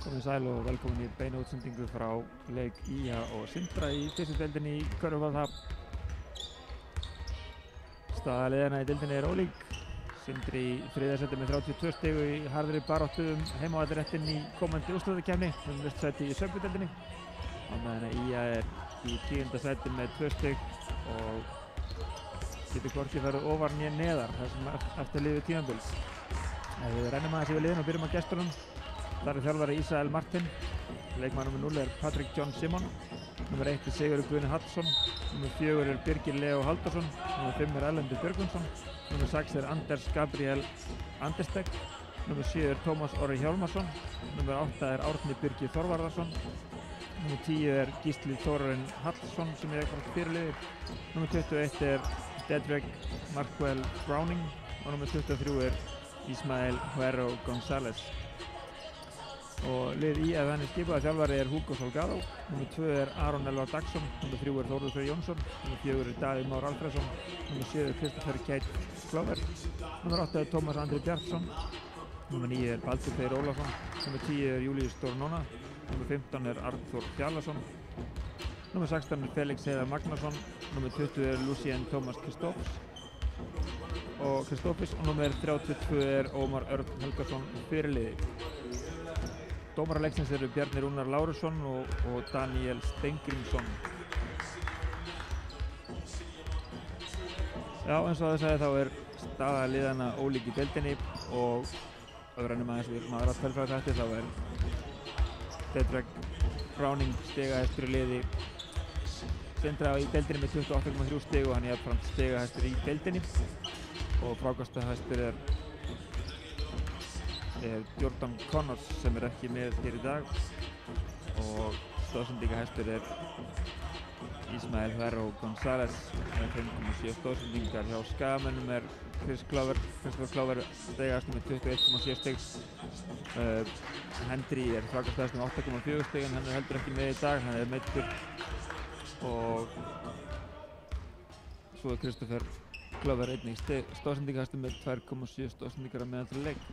Komið sæl og velkomin í beina útsendingu frá leik ÍA og Sindra í fyrstu deildinni í körfubolta. Staða liðanna í deildinni er ólík. Sindri í þriðja sæti með 32 stig í harðri baráttu heimavallarréttinn í komandi úrslitakeppni fyrsta sæti í Söngvudeildinni. Á meðan ÍA er í 10. sæti með 2 stig og getur hvorki farið ofar né neðar þar sem eftir liðu tímabils. Við rennum aðeins yfir liðin og byrjum á gestunum. Þar er þjálfari Ísrael Martin, leikmaður nr. 0 er Patrik John Simon, nr. 1 er Sigurður Guðni Hallsson, nr. 4 er Birgir Leo Halldórsson, nr. 5 er Erlendur Björgvinsson, nr. 6 er Anders Gabriel Anderstek, nr. 7 er Tómas Orri Hjálmarsson, nr. 8 er Árni Birgir Þorvarðarsson, nr. 10 er Gísli Þórarinn Hallsson sem er eitthvað fyrirliðir, nr. 21 er Dedrick Marquel Browning og nr. 23 er Ismael Huero González. Og lið ÍA þannig skipað þjálfari er Hugo Salgado, nr. 2 er Aron Elvar Dagsson, nr. 3 er Þórður Freyr Jónsson, nr. 4 er Davíð Már Alfreðsson, nr. 7 er Kristoffer Kate Glover, nr. 8 er Tómas Andri Bjartsson, nr. 9 er Baldur Freyr Ólafsson, nr. 10 er Júlíus Dór-Nóna, nr. 15 er Arnþór Fjallarsson, nr. 16 er Felix Heiðar Magnason, nr. 20 er Lucien Thomas Kristófs og nr. 32 er Ómar Örn Helgason fyrirliði. Dómarar leiksins eru Bjarni Rúnar Lárusson og Daniel Steingrímsson. Já, eins og það sagði þá er staða liðanna ólík í deildinni og ef við rennum aðeins við aðra tölfræðiþætti þá er Dedrick Browning stigahæstur í liði Sindra í deildinni með 28,3 stig og hann er jafnframt stigahæstur í deildinni og frákastahæstur er Jordan Connors sem er ekki með hér í dag og stóðsendingahæstur er Ismael Huero González með 5,7 stóðsendingar. Hjá Skagamönnum er Kristoffer Glover stigahæstur með 21,7 stig. Hendry er frákastahæstur með 8,4 stig en hann er heldur ekki með í dag, hann er meiddur og svo er Kristoffer Glover einnig stóðsendingahæstur með 2,7 stóðsendingar að meðaltali leik.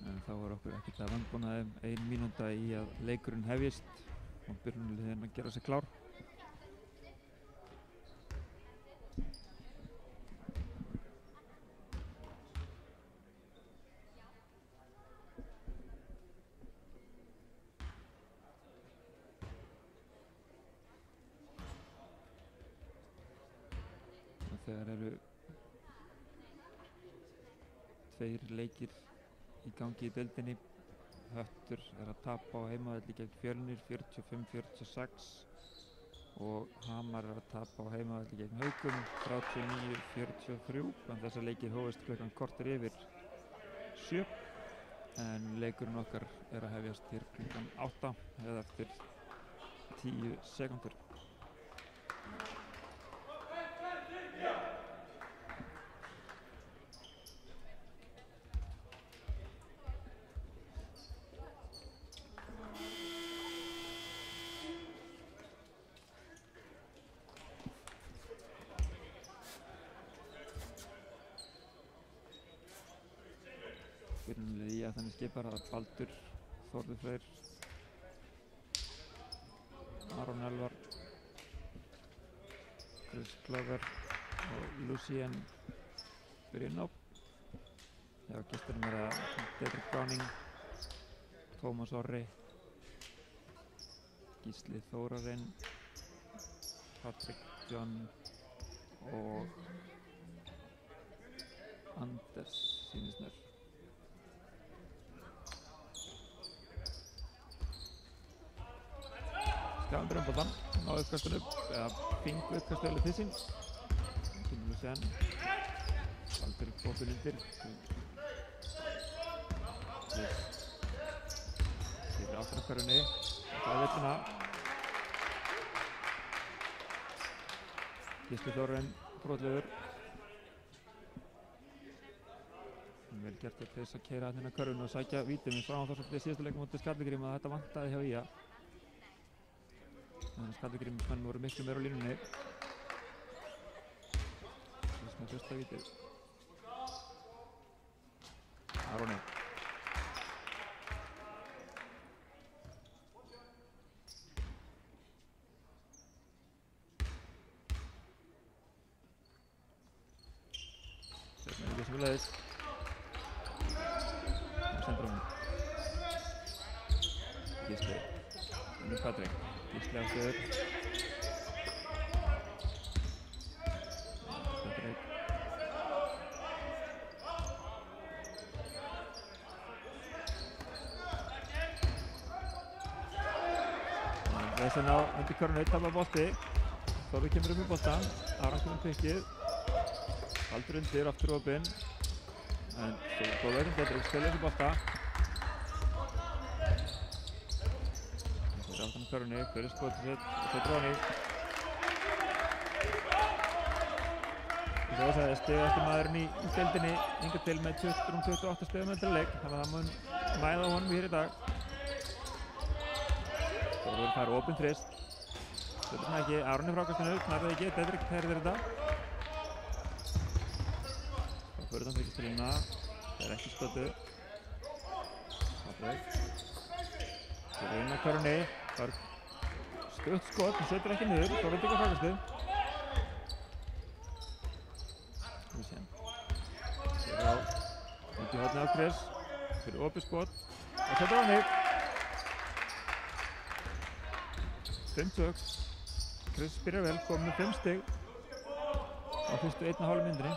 En þá er okkur ekkert að vanbúnaði 1 mínúta í að leikurinn hefjist og byrjunarliðin að gera sig klár. Og þegar eru 2 leikir í gangi í deildinni. Höttur er að tapa á heimavelli gegn Fjölnir 45-46 og Hamar er að tapa á heimavelli gegn Haukum 39-43 en þessar leikir hófust klukkan korter yfir 7 en leikurinn okkar er að hefjast hér klukkan 8 eða eftir 10 sekúndur. Byrjunarlið ÍA þannig skipar að Baldur, Þórður Freyr, Aron Elvar, Chris Glover og Lucien byrjun á. Já, gesturinn er að Dedrick Browning, Tómas Orri, Gísli Þórarinn, Patrik John og Anders sýnist mér. Skagandur boltan, náðu uppkastinu upp, eða fengu uppkastu til sín. Finnum við sen. Baldur bóttur undir. Fyrir afturkörunni. Það er villuna. Gísli Þórarinn brotlegur. Vel gert til þess að keyra hérna körfuna og sækja víti. Við sáum þá svolítið síðustu leikum móti Skallagrími að þetta vantaði hjá ÍA. Þannig að Skallagrímismenn voru miklu meira á línunni. Þess með fyrsta vítið. Aroni. Smúlaðis. Það sendur hún. Gísli. Undir Patrik. Gísli aftur. Patrik. Vesen á undir körnu, tapar bolti. Þorri kemur upp í boltan. Aron kemur pikkið. Baldur undir, aftur opinn. En góð veginn Dedrick, spilur þessu bolta. Það er aftan á körnu, fyrir skotið sitt og setur ofan í. Eins og það sagði, stigasti maðurinn í deildinni hingað til með 28 stigum eftir leik. Þannig að það mun mæða á honum hér í dag. Þorri fær opinn þrist. Þetta er ekki, Aron í frákastinu, knarði ekki, Dedrick herðir þetta. Þá fyrir þann fyrir stilina, það er ekki stötu. Patrik. Það er inn á körunni, það er stutt skot, hann setur ekki niður, þá veit ekki á frákastu. Við séum. Það er á, út í hornið á Chris, fyrir opið skot, og setur á hann. 5-6. Chris byrjar vel, komið með 5 stig á fyrstu 1,5 mínútunni.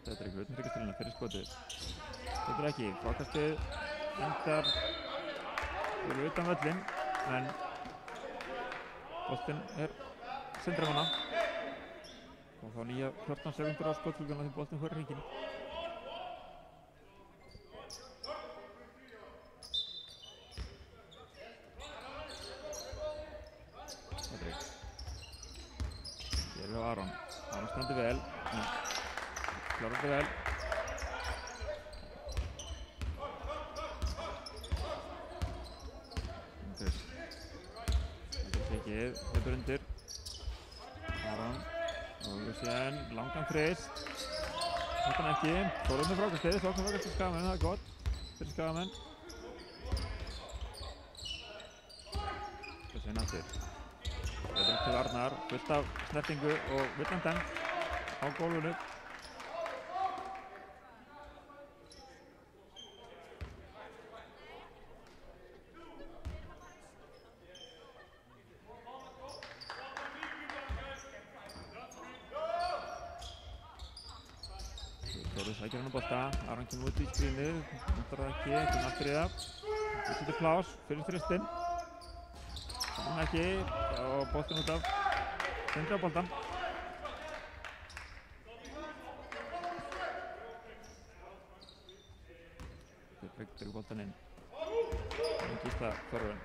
Þetta er ekki utan þryggjastilina fyrir skotið. Þetta er ekki, frákastið endar fyrir utan völlinn, en boltinn er syndramanna. Og þá nýja 14 sekundur á skotklukana því boltinn fyrir hringinn. Patrik. Hér er á Aron. Aron stendur vel, en klárar þetta vel. Chris. Þetta er tekið, hleypur undir. Aron. Og við séum langan frist. Þetta ekki. Þorður með frákastið, sóknar frákastið Skagamenn, það er gott fyrir Skagamenn. Það séum aftur. Þetta er til Arnar, fullt af snertingu og villan dæmt á gólfinu. Þorður sækir hann á bolta, Aron kemur út í skrínið, notar það ekki, kemur aftur í það. Það setur plás fyrir fristinn. Það ekki, og boltinn út af Sindri á boltan. Dedrick tekur boltan inn. Það er Gísla Þorvin.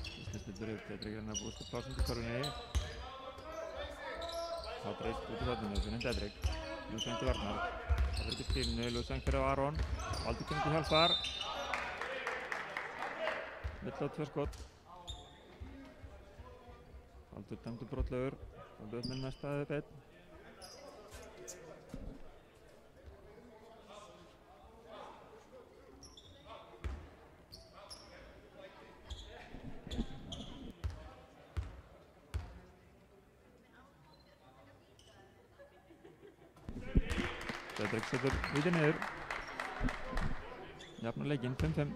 Gísli stillir upp, Dedrick er hann að búast til plás undir Þorvinni. Patrik út í þarna, finnum Dedrick. Lúsang til Arnar. Það er ekki stílinu, Lúsang fyrir á Aron. Baldur kemur til hjálpar. Vill á 2 skot. Baldur dæmdur brotlegur. Baldur upp með næsta einn. Dedrick setur víti niður. Jafnar leikinn, 5-5.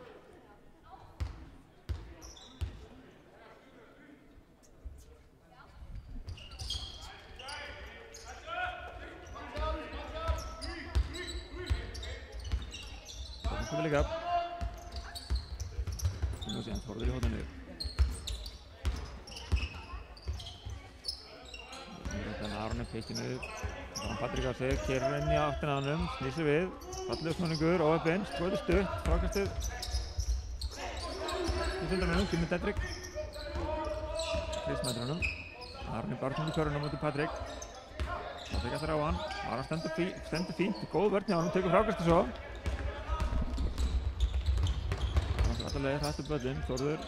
Þarna spilur líka. Nú síðan Þorður í hóðan niður. Þannig að Aron er pikkið niður. Þannig að Patrik á sig, keyrir inn í áttina að honum, snýr sig við. Fallegur snúningur, óheppinn, skotið stutt, frákastið. Í sildranum, kemur Dedrick. Chris mætir honum. Aron í barðum í körunum út í Patrik. Patrik ætlar á hann. Aron stendur fínt, góð vörn hjá honum, tekur frákastið svo. Aron fyrir alla leið, hræst upp völlinn, Þorður.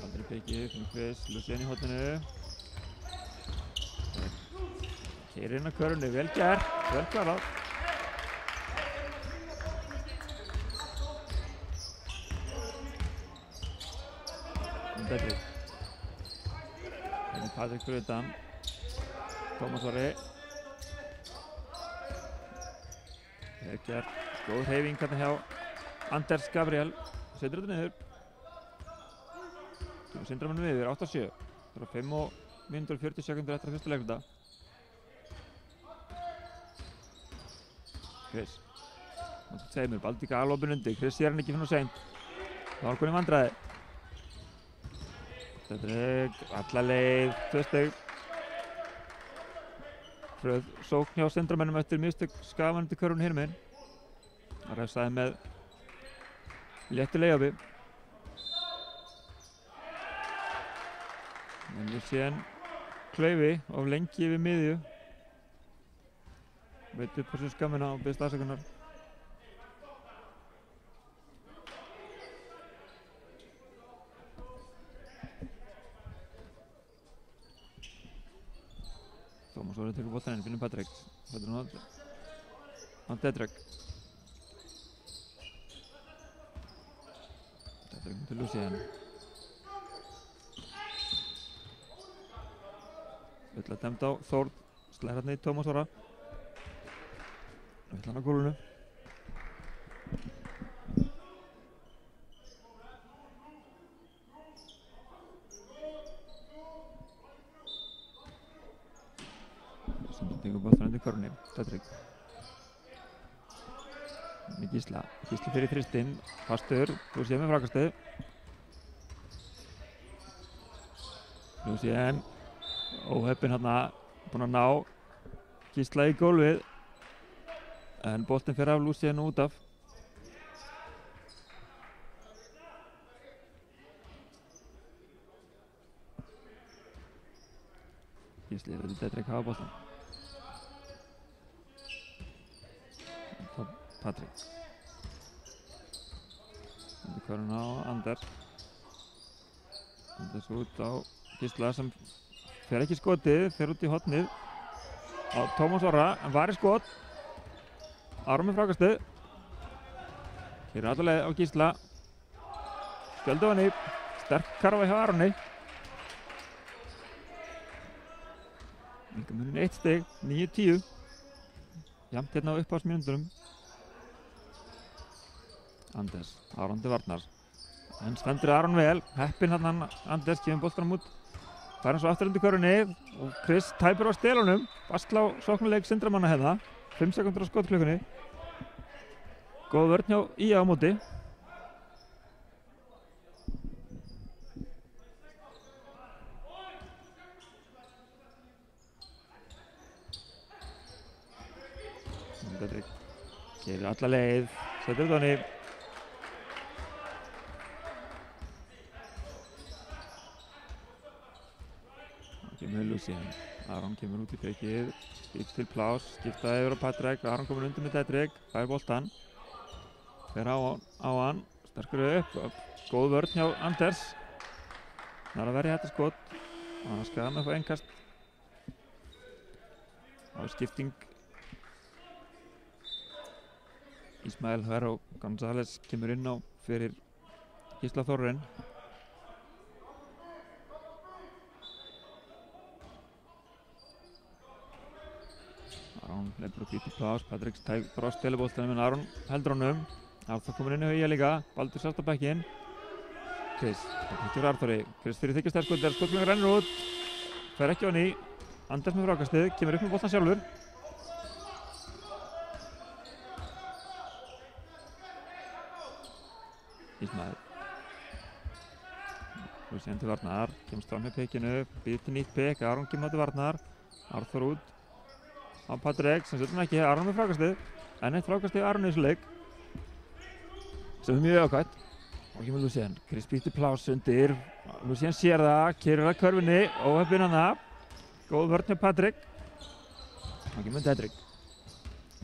Aldrei pikkið, finnur Chris, Lucien í hotninu. Keyrir inn á körfunni, vel gert, vel klarað. Dedrick. Henni Patrik fyrir utan. Tómas Orri. Vel gert, góð hreyfing hérna hjá Anders Gabriel. Setur þetta niður. Sindramönnum yfir, 8-7. Það er 5 mínútur og 40 sekúndur eftir að fyrsta leikluta. Chris. Náttúrulega segir mér, Baldíka alvopin undir. Chris sér hann ekki fyrir nú seint. Það var konið vandræði. Dedrick, alla leið, 2 stig. Fröð sókn hjá Sindramönnum eftir mistök skafan undir körfunni hinum megin. Það refsaði með léttu layupi. En við séum klaufi of lengi yfir miðju. Veit upp þessu skammina og biðst afsökunar. Tómas Orri tekur boltann inn, finnur Patrik. Þetta er hann Dedrick. Dedrick til Lucien. Vill að dæmda á Þórð, slæðir hérna í Tómas Orra. Vill hann á gólfinu. Sem tekur boltann undir körfunni, Dedrick. Gísla fyrir þristinn, fastur, Lucien með frákastið. Lucien óheppinn hérna, búinn að ná Gísla í gólfið en boltinn fer af Lucien út af. Gísli er þetta Dedrick hafa boltann. Patrik. Undir körfuna á Anders. Anders út á Gísla sem fer ekki skotið, fer út í hornið á Tómas Orra, en var í skot. Aron með frákastið. Hér er allaleg á Gísla. Skjöldu hann í. Sterk karfa hjá Aroni. Minka munin 1 stig, 9-10. Jafnt hérna á upphafsmínúndunum. Anders, Aron til varnar. En stendur Aron vel. Heppinn hann Anders, kemur boltanum út. Það er svo aftur undir körfunni og Chris tæpur á stelunum. Basla á sóknuleik Sindramanna hérna. 5 sekúndur á skotklukkunni. Góð vörn hjá IA á móti. Dedrick keyrir alla leið. Setur þetta hann í. Kemur Lucien. Aron kemur út í pekið, skipt til plás, skiptaði yfir á Patrik. Aron komur undir með Dedrick, fær boltann. Fer á hann, sterkur upp, góð vörn hjá Anders. Það er að verja þetta skot og hann skal hann að fá einkast. Það er skipting. Ismael Hver og González kemur inn á fyrir Gísla Þórðarinn. Aron leipur upp í plás, Patrik tæpur á stelubóltanum en Aron heldur honum. Arþór komur inn í hauja líka, Baldur sátt á bekkinn. Chris, það hittur Arþóri. Chris fyrir þykja sterk skot, skotklungar rennur út. Fer ekki á hann í. Anders með frákastið, kemur upp með boltan sjálfur. Ismael. Lucien til varnar, kemst fram með pekinu, býður til nýtt pek, Aron kemur á til varnar. Arþór út. Á Patrik, sem setur hann ekki, Aron með frákastið. Enn eitt frákastið Aron í þessu leik. Sem er mjög ákvæmt. Og kemur Lucien, Chris býtur pláss undir. Lucien sér það, keyrir að körfunni, óheppinn hann það. Góð vörn hjá Patrik. Og kemur Dedrick.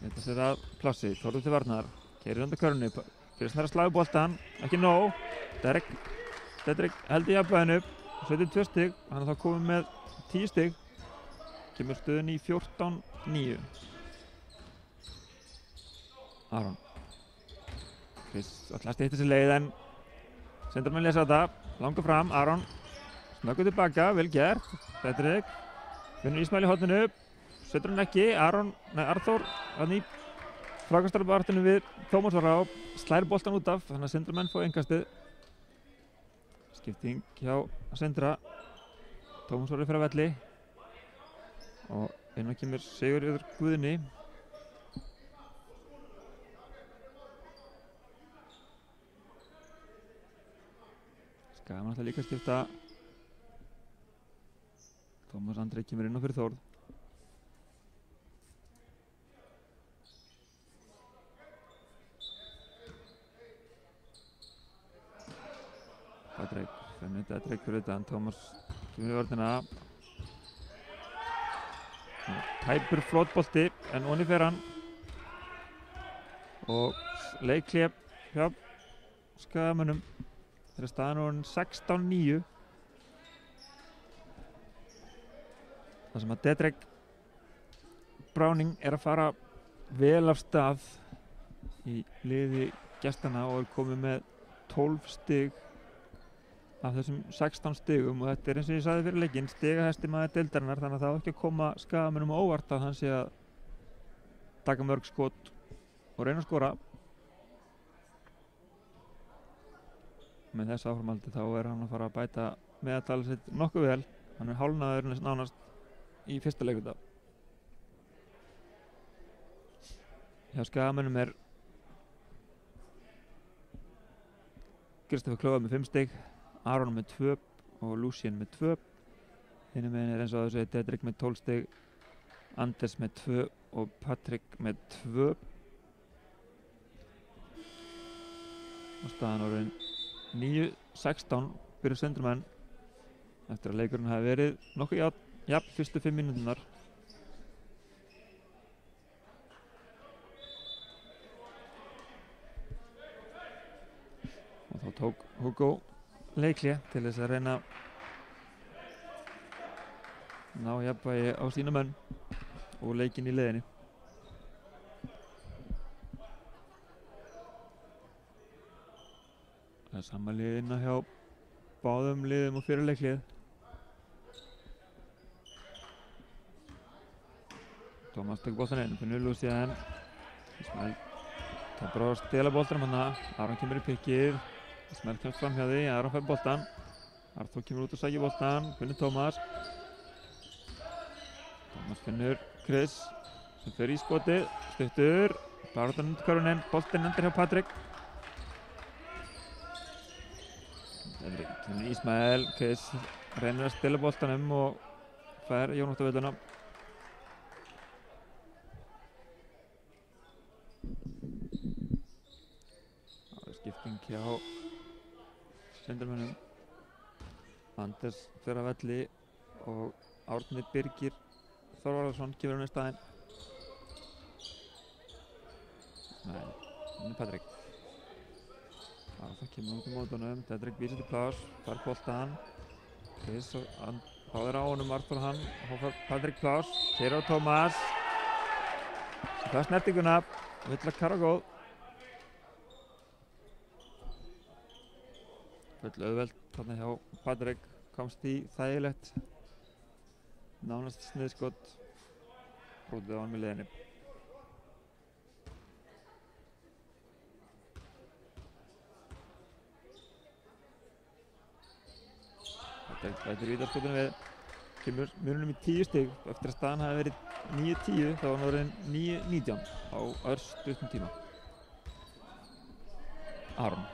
Þetta sér að plássi, Þórður til varnar. Keyrir undir körfunni, Chris nær að slá boltann, ekki nóg. Dedrick held í jafnvæginu, 72 stig, hann er þá komið með 10 stig. kemur stöðun í 14-9. Aron Chris ætla að stytta sér leið en Sindramenn lesa þetta, langar fram, Aron snöggur tilbaka, vel gert, Dedrick finnur Ísmael í horninu, setur hann ekki, Arþór hann í frákastarbaráttunni við Tómas Orra og slær boltan út af, þannig að Sindramenn fá innkastið. Skipting hjá Sindra, Tómas Orri fyrir að velli og inn á kemur Sigurður Guðni. Skaman ætla líka að skipta. Tómas Andri kemur inn á fyrir Þórð. Dedrick fyrir utan, Tómas kemur í vörðina. Tæpur flotbolti en onni fer hann. Og leikhlé hjá Skagamönnum. Þeirra staðan orðin 16-9. Það sem að Dedrick Browning er að fara vel af stað í liði gestana og er komið með 12 stig af þessum 16 stigum og þetta er eins og ég sagði fyrir leikinn stigahæsti maður deildarinnar, þannig að það á ekki að koma Skagamönnum á óvart að hann sé að taka mörg skot og reyna að skora. Með þessu áframaldi þá er hann að fara að bæta meðaltalið sitt nokkuð vel. Hann er hálfnaður nánast í fyrsta leikvita. Hjá Skagamönnum er Kristoffer Klöver með 5 stig, Aron með 2 og Lucien með 2. Hinum megin er eins og þessu Dedrick með 12 stig, Anders með 2 og Patrik með 2. Og staðan orðin 9-16 fyrir Sindramenn eftir að leikurinn hafi verið nokkuð jafn fyrstu 5 mínúturnar. Og þá tók Hugo leikhlé til þess að reyna ná jafnvægi á sína menn og leikinn í leiðinni. Það er sama lið inna hjá báðum liðum og fyrir leiklið. Tómas tekur boltan inn, finnur Lucien. Ísmael tapar á að stela boltanum hann. Aron kemur í pikkið. Ísmael kemst fram hjá því, Aron fær boltan. Arþór kemur út og sækir boltan, finnur Tómas. Tómas finnur Chris sem fer í skotið, stuttur. Baráttan undir körfuninn, boltinn endur hjá Patrik. Ísmael, Chris reynir að stela boltanum og fær Jónóttavölluna. Það er skipting hjá Sindramönnum. Anders fer að velli og Árni Birgir Þorvarðarsson kemur hann í staðinn. Nei, hann er Patrik. Það kemur út í mótunum, Dedrick býr sér til pláss, fær boltan. Chris og báðir á honum, Arþór hann, og fær Patrik pláss. Keyrir á Tómas. Það er snertinguna, vill að karra góð. Full auðvelt þarna hjá Patrik, komst í þægilegt. Nánast sniðskot, brotið á hann með leiðinni. Þetta er vítaspyrna við, kemur mununum í 10 stig eftir að staðan hafi verið 9-10, þá var hann orðinn 9-19 á örstuttum tíma. Aron.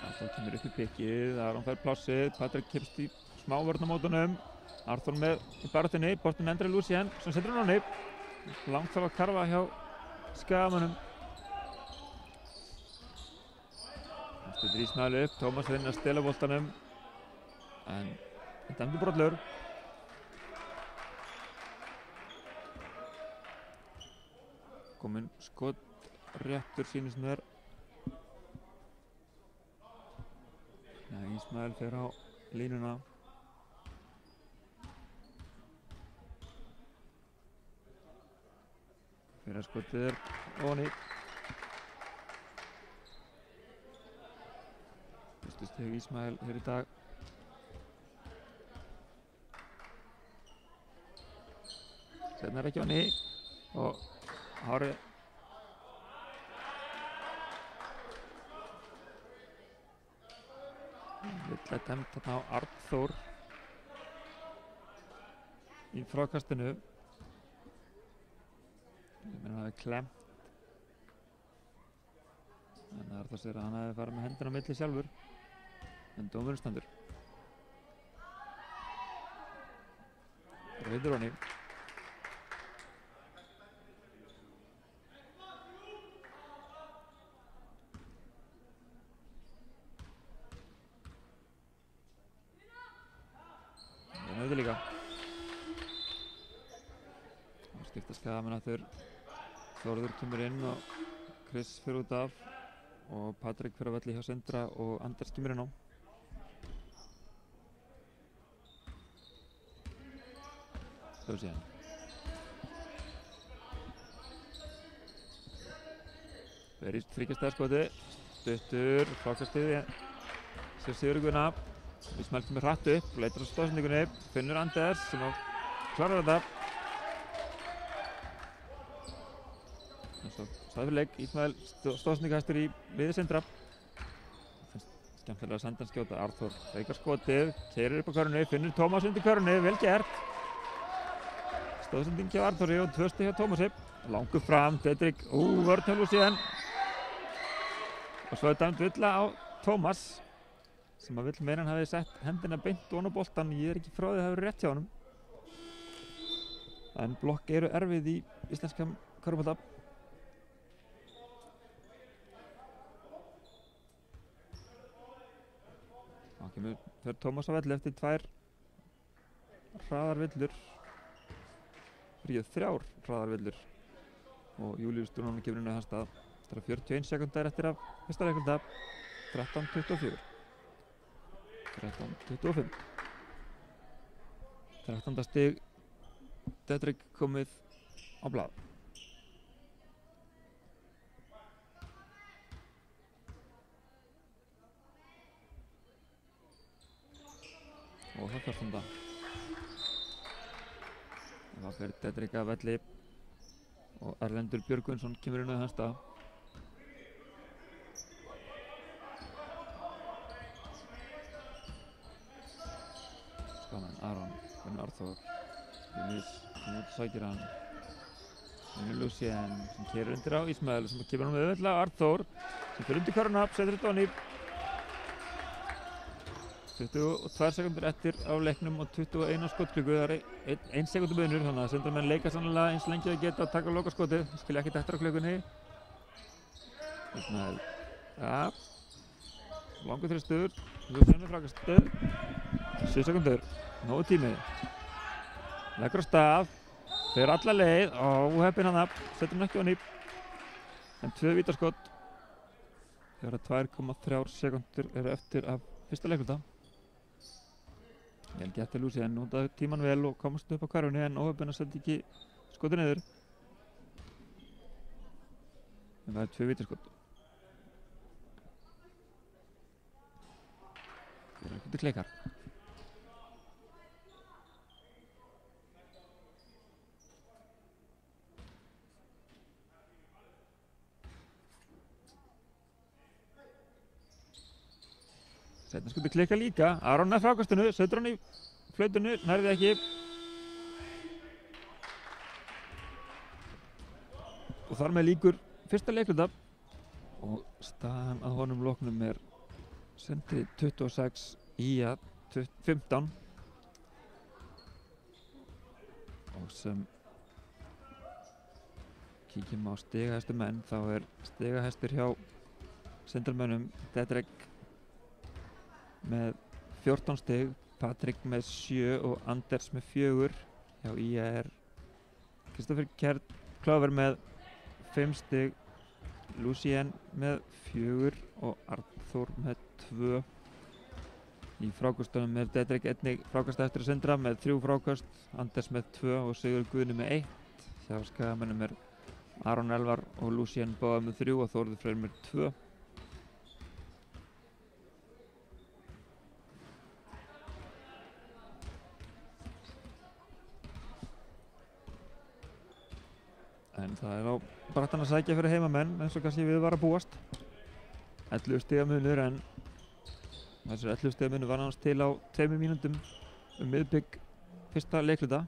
Arþór kemur upp í pikkið, Aron fær plássið, Patrik kemst í smá vörn á mótunum. Arþór með í baráttunni, boltinn endrar í Lucien sem setur hann á nýpp. Langt þarf að karfa hjá Skagamönnum. Þetta er Ísmael upp, Tómas reynir að stela boltanum en þetta dæmdur brotlegur. Kominn skot réttur sýnist mér. Ísmael fer á línuna. skotið er ofan í. Fyrstu stig Ismael hér í dag. Seinna er ekki ofan í og hárið vilja dæmt þarna á Arnþór í frákastinu. Ég meina hann hafi klemmt en Arnþór segir að hann hafi farið með hendina á milli sjálfur en dómurinn stendur. Rauður ofan í. Þetta líka. Það skipta skamenn aftur. Þórður kemur inn og Chris fyrir út af og Patrik fyrir að velli hjá Sindra og Anders kemur inn á. Stöðu síðan. Verið þryggjastæðarskoti. Stuttur, frákastið. Sér Sigurguna. Ismael kemur hratt upp, leitar á stóðsendingunni, finnur Anders sem klarar þetta. En svo staði fyrir leik, Ismael stóðsendingahæstur í liði Sindra. Finnst skemmtilega að senda hann skjóta. Arnþór feikar skotið, keyrir upp á körfunni, finnur Tómas undir körfunni, vel gert. Stóðsending hjá Arnþóri og 2 stig hjá Tómasi. Langur fram, Dedrick, vörn hjá Lucien. Og svo er dæmt villa á Tómas. Sem að vill meira hann hafi sett hendina beint ofan á boltan. Ég er ekki frá því að það hefur rétt hjá honum. En blokk eru erfið í íslenska körfubolta. Þá kemur fyrir Tómas á velli eftir 2 hraðar villur. Fyrir 3 hraðar villur. Og Júlíus Dúrnónu kemur inn á hans stað. Það er 41 sekundar eftir af fyrsta leikluta. 13:24. 13:25. 13. stig Dedrick komið á blað. Og það 14. Það fyrir Dedrick að velli og Erlendur Björgvinsson kemur inn á hans stað. Aron, finnur Arnþór, sækir hann, finnur Lucien sem keyrir undir á Ismael sem kemur hann með auðvitað á Arnþór sem fyrir undir körfuna, setur þetta ofan í. 22 sekundur eftir á leiknum og 21 skotklukku, það er 1 sekundu munur þannig að Sindramenn leika sannlega eins lengi að geta að taka lokaskotið, skilja ekkert eftir á klukkunni. Ismael, ja, langur þristur, Lucien frákastið, 7 sekundur. Nógu tími. Leggur á stað. Fer alla leið. Óheppinn hann af. Setur hann ekki ofan í. En 2 vítaskot. Þegar 2,3 sekundur eru eftir af fyrsta leikluta. Vel gert til Lucien. Notaði tíman vel og komast upp á körfunni en óheppinn að setja ekki skotið niður. En það er 2 vítaskot. Það eru ekkert kleikar. Seinna skotið klikka líka. Aron er frákastinu, setur hann í flautinu, nærði ekki. Og þar með líkur fyrsta leikluta. Og staðan að honum loknum er Sindri 26, IA 15. Og sem kíkjum á stigahæstu menn, þá er stigahæstur hjá Sindramönnum Dedrick með 14 stig, Patrik með 7 og Anders með 4. Hjá IA er Kristoffer Kjærr með 5 stig, Lucien með 4 og Arnþór með 2. Í frákastunum er Dedrick einnig frákast eftir að Sindra með 3 frákast, Anders með 2 og Sigur Guðni með 1. Hjá Skagamönnum er Aron Elvar og Lucien báða með 3 og Þórður Freyr með 2. En það er á brattan að sækja fyrir heimamenn eins og kannski við var að búast. 11 stiga munur, en þessir 11 stiga munur var annars til á 2 mínútum miðbik fyrsta leikluta.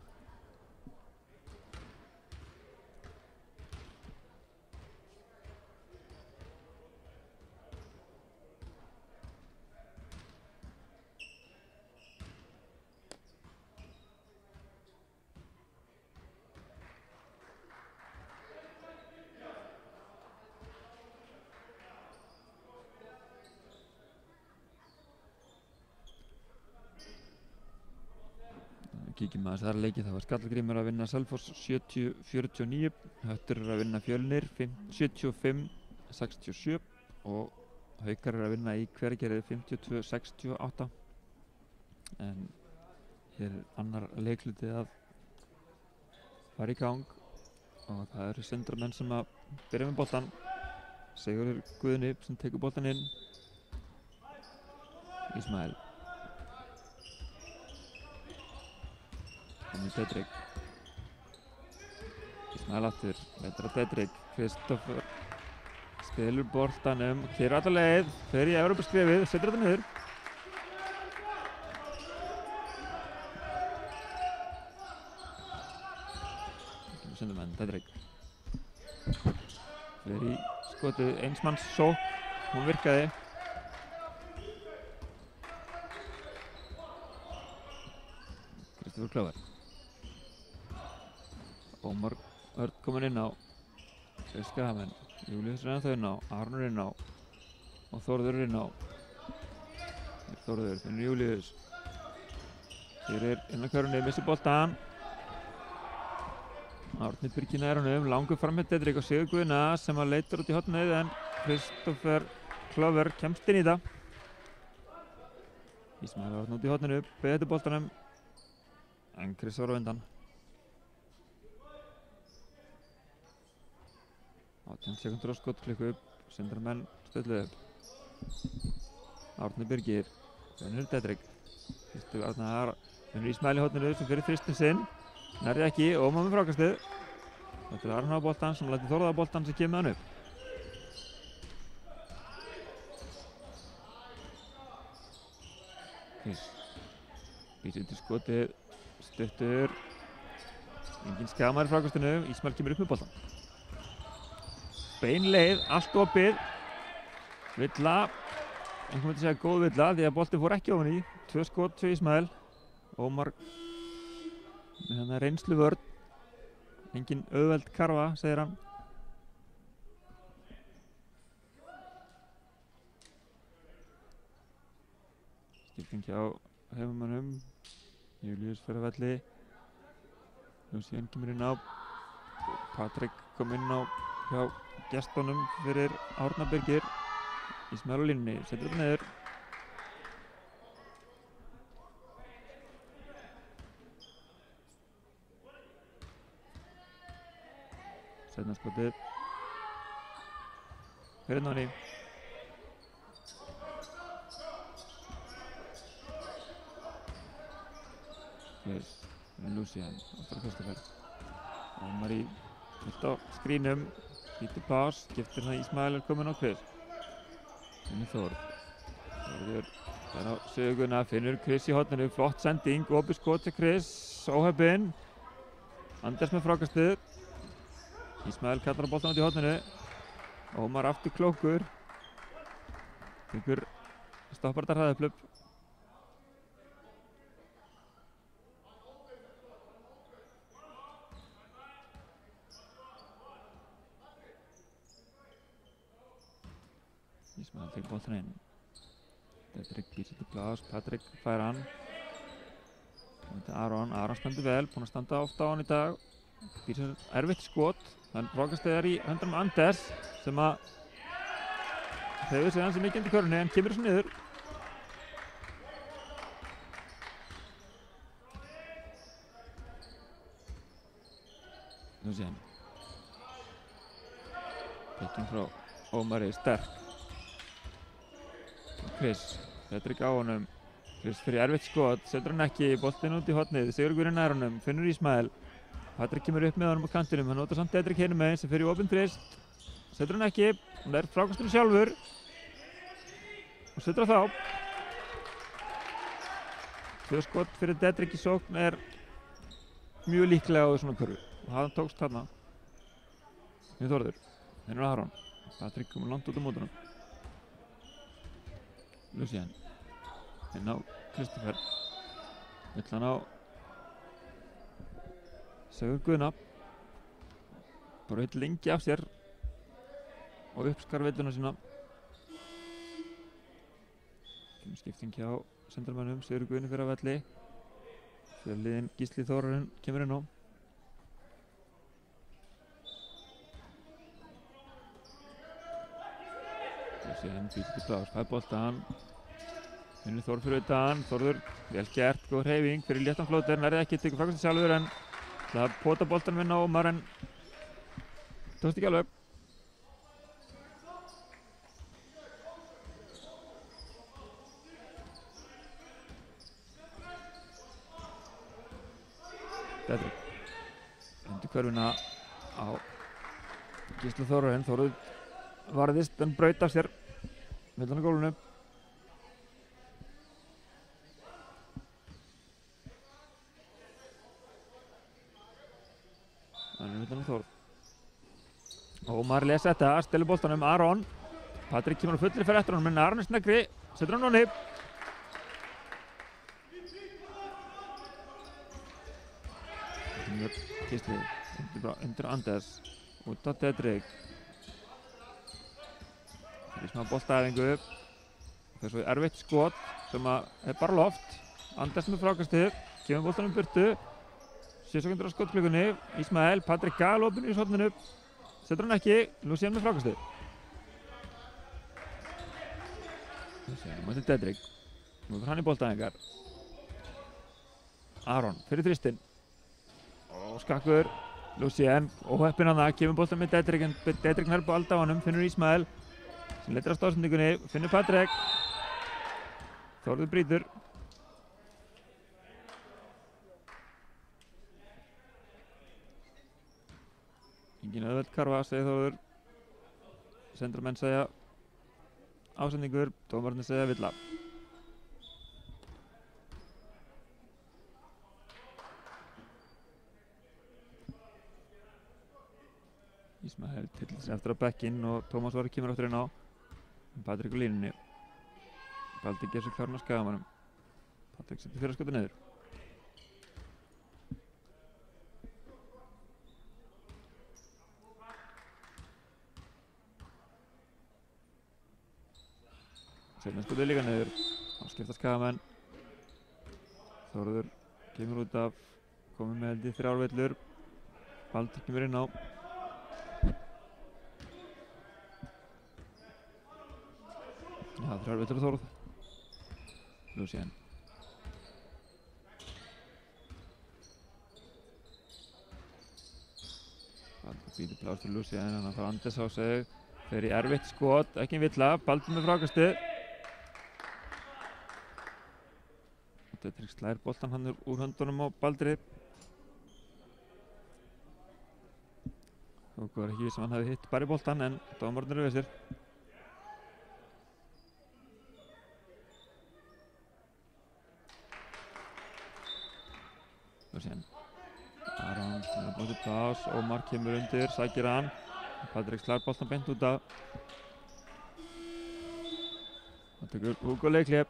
Kíkjum aðeins þar leikið. Það var Skallagrímur að vinna Selfoss 70-49, Höttur að vinna Fjölnir 75-67 og Haukar að vinna í Hveragerði 52-68. En hér er annar leikluti að fara í gang og það eru Sindramenn sem að byrja með boltan. Sigurður Guðni sem tekur boltan inn. Ismael Dedrick. Ismael aftur, leitar að Dedrick. Kristoffer spilur boltanum, keyrir alla leið, fer í Evrópuskrefið, setur þetta niður. Sindramenn, Dedrick fer í skotið, einsmanns sókn, hún virkaði. Kristoffer Klauer. Ómar Örn kominn inn á. Skagamenn. Júlíus er ennþá inn á. Arnur inn á. Og Þórður inn á. Þórður, finnur Júlíus. Hér er inn á körunni, missir boltan. Árni Birgir nær honum, langur fram með Dedrick og Sigur Guðna sem að leitar út í hornið, en Kristoffer Klauer kemst inn í það. Ismael var út í horninu, betur boltanum, en Chris var á undan. 18 sekundur á skotklukku upp, Sindramenn stöðluðu upp. Árni Birgir, finnur Dedrick. Finnur Ismael í horninu sem fyrir þristin sinn. Nærði ekki, Ómar með frákastið. Þetta er Arnar á boltan sem lætur Þórðar á boltan sem kemur með hann upp. Býtur til skotið, stuttur. Engin Skagamaður í frákastinu, Ismael kemur upp með boltan. Bein leið, allt opið. Villa, einhvern veginn segja góð villa því að boltinn fór ekki ofan í. 2 skot, 2 Ismael. Ómar með hennar reynslu vörn. Engin auðveld karfa, segir hann. Skipting hjá heimamönnum. Júlíus fer að velli. Lucien kemur inn á. Patrik kom inn á hjá gestunum fyrir Árna Birgir. Ismael á línunni, setur þetta niður. Setna skotið. Fyrir náni. Lucien, aftur á Kristoffer. Ómar í fullt á skrínum. Lítið pás, skiptir það Ismael er komin á Chris. Finnur Þórð. Þórður fer á söguna, finnur Chris í horninu, flott sending, opið skot til Chris, óheppinn. Anders með frákastið. Ismael kallar á boltan út í horninu. Ómar aftur klókur. Tekur stoppar þetta hraðaflöp. Ismael tekur boltan inn. Dedrick býr sér til plás, Patrik fær hann. Þetta er Aron stendur vel, búinn að standa oft á hann í dag. Býr sér erfitt skot, þannig frákastið er í höndunum Anders sem að hefur sig ansi mikið undir körunni en kemur þessu niður. Nú sé hann. Tekinn frá Ómari sterk. Chris, Petrik á honum. Chris fyrir erfitt skot, setur hann ekki, boltinn út í hornið, Sigurður nær honum, finnur Ísmael. Patrik kemur upp með honum á kantinum, hann notar samt Petrik hinum megin sem fyrir opinn þrist. Setur hann ekki, hann er frákasturinn sjálfur. Og setur hann þá. 2 skot fyrir Dedrick í sókn er mjög líklega á svona körfu. Og hann tókst þarna. Mjög Þórður, finnur Aron. Patrik komur langt út á mótunum. Lucien. Inn á Kristoffer. Vill hann á Sigur Guðna. Braut lengi af sér og uppskar villuna sína. Skipting hjá sendarmönnum, Sigur Guðni fyrir að velli. Fjölliðinn Gísli Þórarinn kemur inn á. Lucien býtur til Blás, fær boltan. Finnur Þór fyrir utan, Þórður vel gert, góð hreyfing fyrir léttan flóter, nærði ekki, tekur frækastur sjálfur en það pota boltan vinna Ómar en tókst ekki alveg. Dedrick undir körfuna á Gísla Þórarinn, Þórður varðist en braut af sér villan á gólfinu. Ómar les þetta, stelur boltanum, Aron. Patrik kemur á fullri fyrir eftir honum, en Aron er snöggri, setur hann nonni. Gísli undir Anders, út á Dedrick. Það er smá boltaæfingu. Það er svo erfitt skot sem er bara loft. Anders með frákastið, kemur boltanum burtu. 7 sekundur á skotklukkunni, Ísmael, Patrik galopinn í shotninu. Setur hann ekki, Lucien með frákastið. Lucien mætir Dedrick. Nú fyrir hann í boltaæfingar. Aron fyrir þristinn. Og skakkur, Lucien óheppinn hann það, kemur boltan með Dedrick en Dedrick nær bolt á honum, finnur Ísmael. Sem leitar á stóðsendingunni, finnur Patrik. Þórður brýtur. Engin auðveld karfa, segir Þórður. Sendramenn segja ásendingur, dómararnir segja villa. Ísmael tillir sig eftir á bekkinn og Tómas Orri kemur aftur inn á. Patrik á línunni. Baldur gefur sig klárinn á skagamannum. Patrik setur fyrir skotið niður. Seinna skotið líka niður. Þá skipta skagamenn. Þórður kemur út af, komið með held í 3 villur. Baldur kemur inn á. Já, 3 villur á Þórð. Lucien. Baldur býtur Blás til Lucien, hann fær Anders á sig. Fer í erfitt skot, ekki villa, Baldur með frákastið. Dedrick slær boltan hann úr höndunum á Baldri. Þó var ekki sem hann hefði hitt bara í boltan en dómararnir eru við sér. Lucien. Aron er búið til Blás, Ómar kemur undir, sækir hann. Patrik slær boltan beint út af. Það tekur Hugo leikhlép.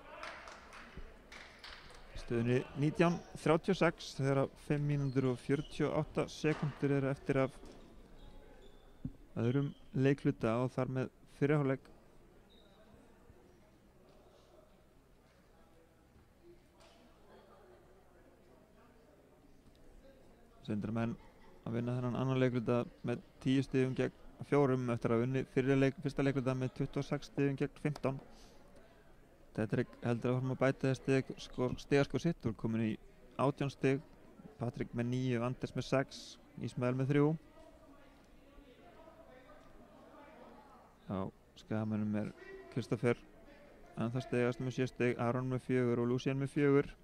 Stöðunni 19:36 þegar 5 mínútur og 48 sekundur eru eftir af öðrum leikluta og þar með fyrri hálfleik. Sendramenn að vinna þennan annan leikluta með 10 stigum gegn 4 eftir að vinni fyrsta leikluta með 26 stigum gegn 15. Dedrick heldur að horfum að bæta stigaskor sitt og er komin í 18 stig. Patrik með 9, Anders með 6, Ísmael með 3. Já, Skagamönnum Kristoffer en það stegast með 7 steg, Aron með 4 og Lucien með 4.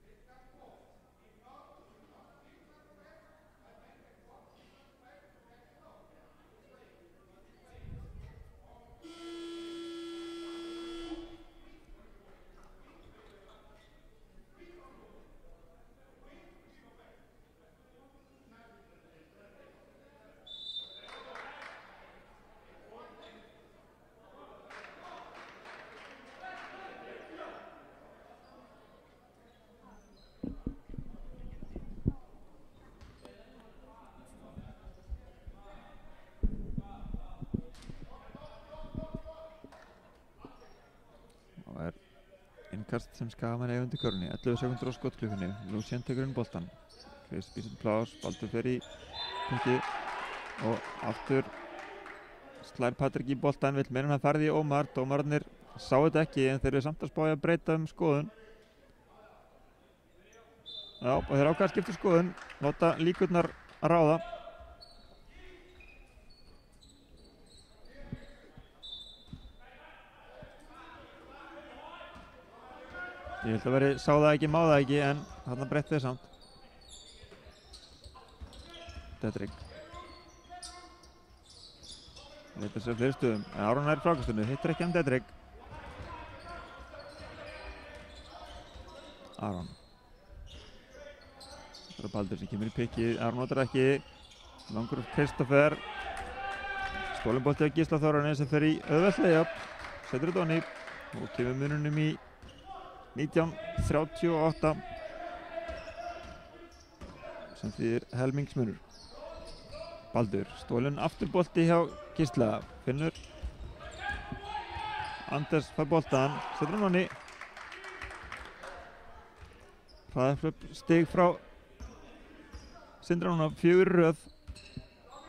Innkast sem Skagamenn eiga undir körfunni, 11 sekundur á skotklukkunni. Lucien tekur inn boltan. Chris býr sér plás, Baldur fer í punki og aftur slær Patrik í boltan, vill meira en hann farði í Ómar. Dómararnir sá þetta ekki en þeir eru samt að spája að breyta skoðun. Já, og þeir ákveða að skipta skoðun, láta líkurnar að ráða. Ég held að veri sá það ekki, má það ekki, en þarna breytti þeir samt. Dedrick. Leitar sér fleiri stöðum, en Aron er frákastunni, hittir ekki hann Dedrick. Aron. Það er Baldur sem kemur í pikkið, Aron notar ekki. Langur Kristoffer. Stólinn bolti á Gísla Þórarni sem fer í auðvelt layup. Setur þetta onni og kemur mununum í 19:38 sem þýðir helmingsmunur. Baldur, stólinn aftur bolti hjá Gísla, finnur Anders fær boltan, setur hann onni. Hraðar upp stig frá Sindra núna 4 röð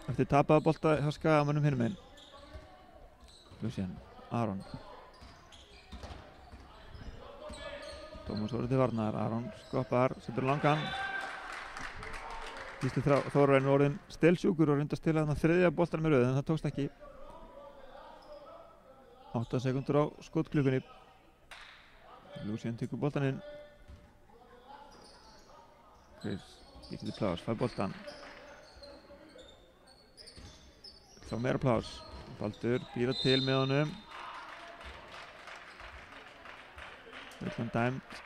eftir tapaða bolta hjá Skagamönnum hinum megin. Lucien, Aron. Tómas voru til varnar, Aron skoppar, setur langan. Gísli Þórarinn orðinn stelsjúkur og reyndi að stela þarna 3. boltanum í röð en það tókst ekki. 8 sekundur á skotklukkunni. Lucien tekur boltan inn. Chris býr til plás, fær boltan. Þá meira plás. Baldur býra til með honum. Villan dæmt.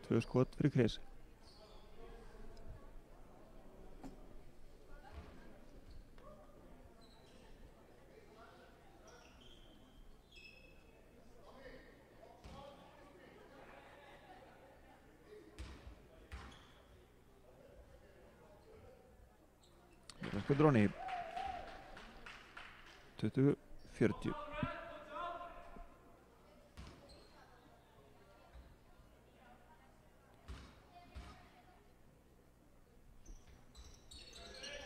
Tvö skot fyrir Chris. Það sko dróni. 20-40.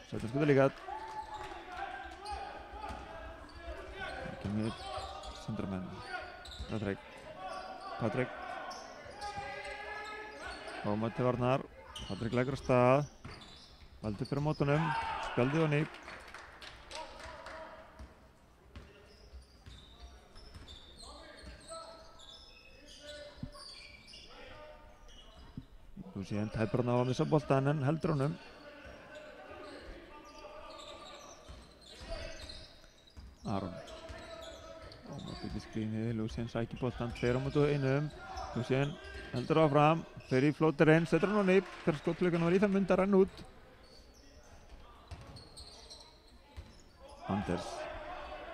Sættir skuta líka. Það kemur Sindramenn. Patrik. Ómar til varnar. Patrik leggur á stað. Baldur fyrir á mótunum. Spjaldið onni. Lucien tæpar hann á að missa boltan en heldur honum. Aron. Ómar byrði skrínið, Lucien sækir boltan, 2 á móti einum. Lucien heldur áfram, fer í flóterinn, setur hann onni, fyrir skotklukkan var í það mynd að renna út. Anders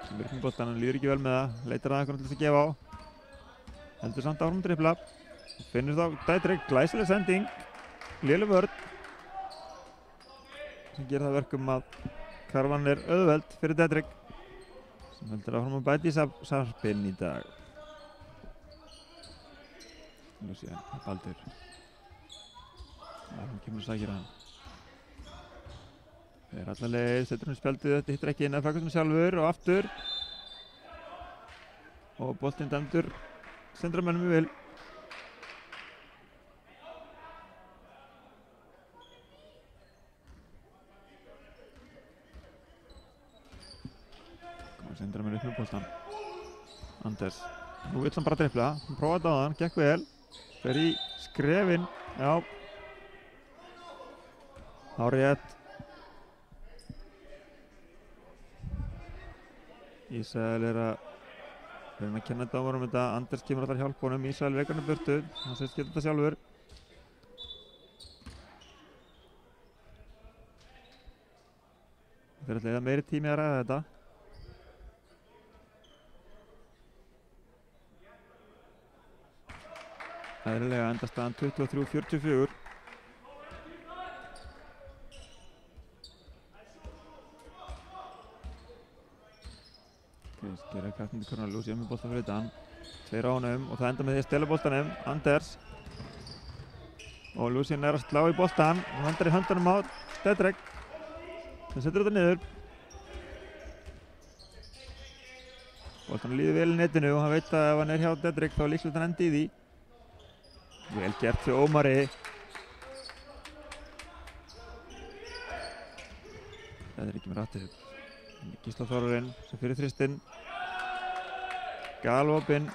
sem virkar með boltan, hann líður ekki vel með það, leitar að einhvern til að gefa á. Heldur samt áfram að dribla. Finnur þá Dedrick, glæsileg sending, léleg vörn sem gerir það verkum að karvan er auðveld fyrir Dedrick sem heldur áfram að bæta í sarpinn í dag. Nú sé hann, Baldur. Hann kemur og sækir hann. Þeir er allar leið, setur hann spjaldið, þetta hittir ekki inn að frakast með sjálfur og aftur. Og boltinn dæmdur Sindramönnum í vil. Sindra með upp með boltan. Anders. Nú vill hann bara dribbla. Hann prófaði á hann, gekk vel. Fer í skrefin. Já. Þá rétt. Ísrael er að reyna að kenna dómarum þetta. Anders kemur alltaf hjálpa honum. Ísrael veikar hann burtu. Hann segist geta þetta sjálfur. Þeir ætla eða meiri tími að ræða þetta. Eðlilega endastaðan 23-44. Skera kraftmyndi Kornel Lúsín með boltan fyrir utan. Tveir á honum og það enda með því að stela boltanum. Anders. Og Lúsín er að slá í boltan. Hann hendar í höndunum á Dedrick. Hann setur þetta niður. Boltan líður vel í netinu og hann veit að ef hann er hjá Dedrick þá líklega hann endi í því. Vel gert fyrir Ómari. Dedrick með rattir. Gísla Þórarinn sem fyrir þristinn. Galopinn.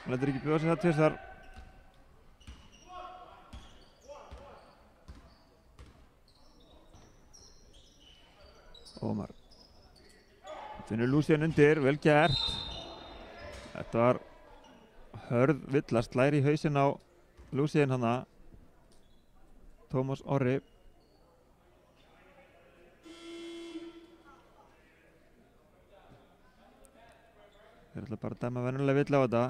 Hann lætur ekki bjóða sér það tvisvar. Ómar. Finnur Lúsín undir, vel gert. Þetta var hörð villa, slær í hausinn á Lúsín hana. Tómas Orri. Þeir ætla bara að dæma venjulega villa á þetta.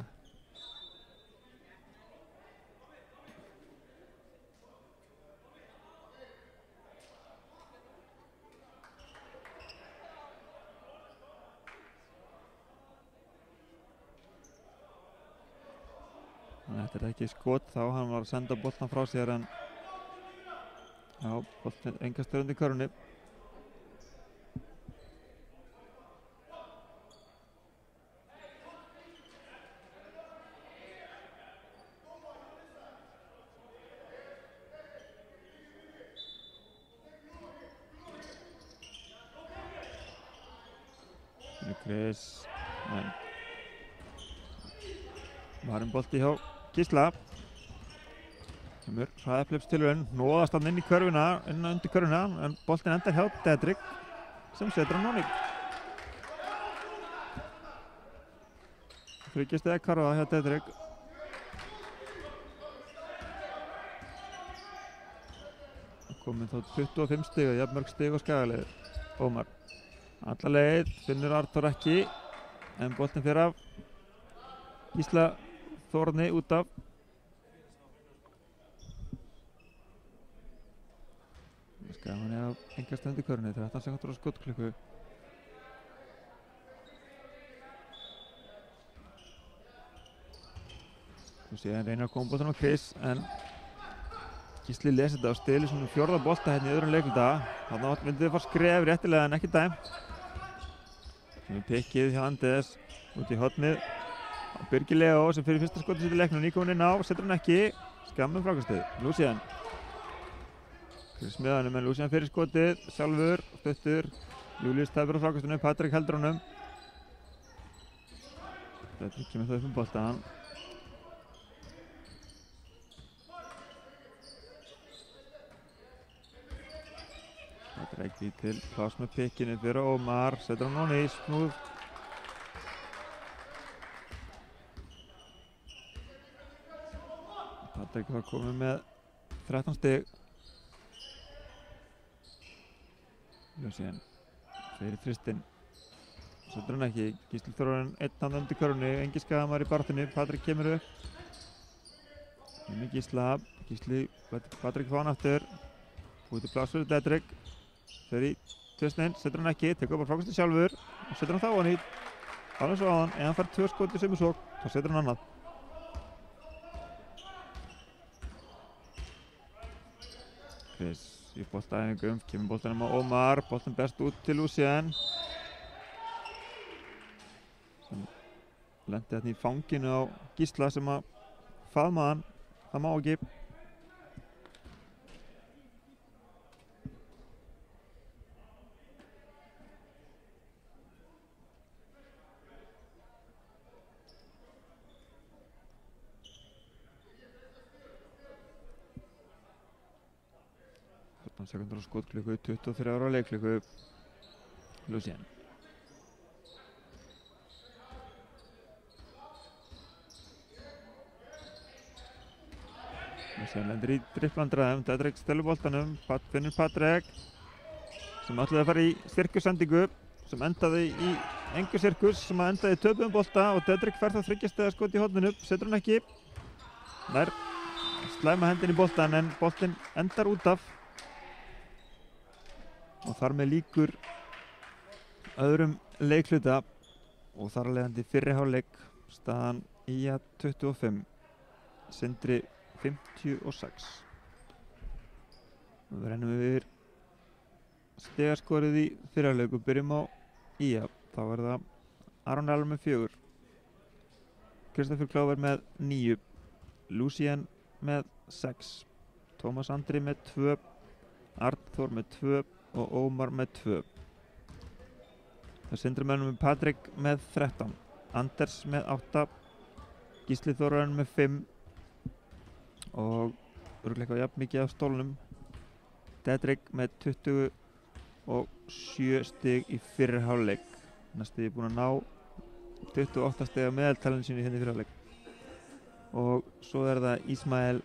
Þetta er ekki skot þá, hann var að senda boltan frá sér en já, boltin enga stöð undir körfunni. Chris, en varum bolti hjá Gísla. Kemur hraðaplippstilraun, hnoðast hann inn í körfuna, undir körfuna, en boltin endar hjá Dedrick sem setur hann Nóník. Þriggja stiga karfa hjá Dedrick. Komin þá 25 stiga, jafn mörg stig og skagaliður. Ómar. Alla leið, finnur Artur ekki, en boltin fer af Gísla Þórni út af. Hann er á enga stönd í körfunni, 13 sekúndur á skotklukku. Þú sé hann reynir að koma boltanum á Chris, en Gísli lesi þetta og stilir svona fjórða bolta hérna í öðrum leikluta. Þannig myndi þau fara skref réttilega en ekki dæmt. Sem er pikkið hjá Anders út í hornið á Birgir Leó sem fyrir fyrsta skotið sitt í leiknum, nýkominn inn á, setur hann ekki, skammum frákastið. Lúsín. Chris með honum en Lúsín fyrir skotið, sjálfur, stuttur. Július tæpur á frákastinu, Patrik heldur honum. Þetta kemur það upp um boltan. Þetta er ekki til pláss með pikkinu fyrir Ómar, setur hann Nóni í smúð. Patrik var komið með 13 stig. Lúsín fyrir þristinn. Setur hann ekki, Gísli Þórarinn einn hann undir körfunni, engi skaðamar í baráttunni, Patrik kemur upp. Inn í Gísla, Patrik fá hann aftur. Út í pláss fyrir Dedrick. Fer í tvistinn, setur hann ekki, tekur bara frákastið sjálfur og setur hann þá hann í alveg svo á hann, ef hann fær 2 skot í sömu sókn, þá setur hann annað. Chris í boltaæfingum, kemur boltanum á Ómar, boltan berst út til Lúsín sem lendi þarna í fanginu á Gísla sem að faðma hann, það má ekki. 15 sekúndur á skotklukku, 23 ára á leikklukku. Lucien. Lucien lendir í dripplandræðum, Dedrick stelur boltanum, finnur Patrick sem ætlaði að fara í sirkussendingu sem endaði í engu sirkus sem endaði í töpuðum bolta og Dedrick fær það 3 stiga skot í horninu, setur hann ekki. Nær slæma hendin í boltan en boltinn endar út af og þar með lýkur öðrum leikhluta og þar af leiðandi fyrri hálfleik, staðan IA 25, Sindri 56. Við rennum yfir stigaskorið í fyrri hálfleik og byrjum á IA. Þá er það Aron Elvar með 4, Kristoffer Klauver með 9, Lucien með 6, Tómas Andri með 2, Arnþór með 2 og Ómar með 2. Það Sindri mönnum með Patrik með 13, Anders með 8, Gísli Þórarinn með 5 og örugglega jafn mikið af stólnum, Dedrick með 27 stig í fyrri hálfleik. Næstu búinn að ná 28 stiga meðaltalinu sínu hérna í fyrri hálfleik. Og svo er það Ismael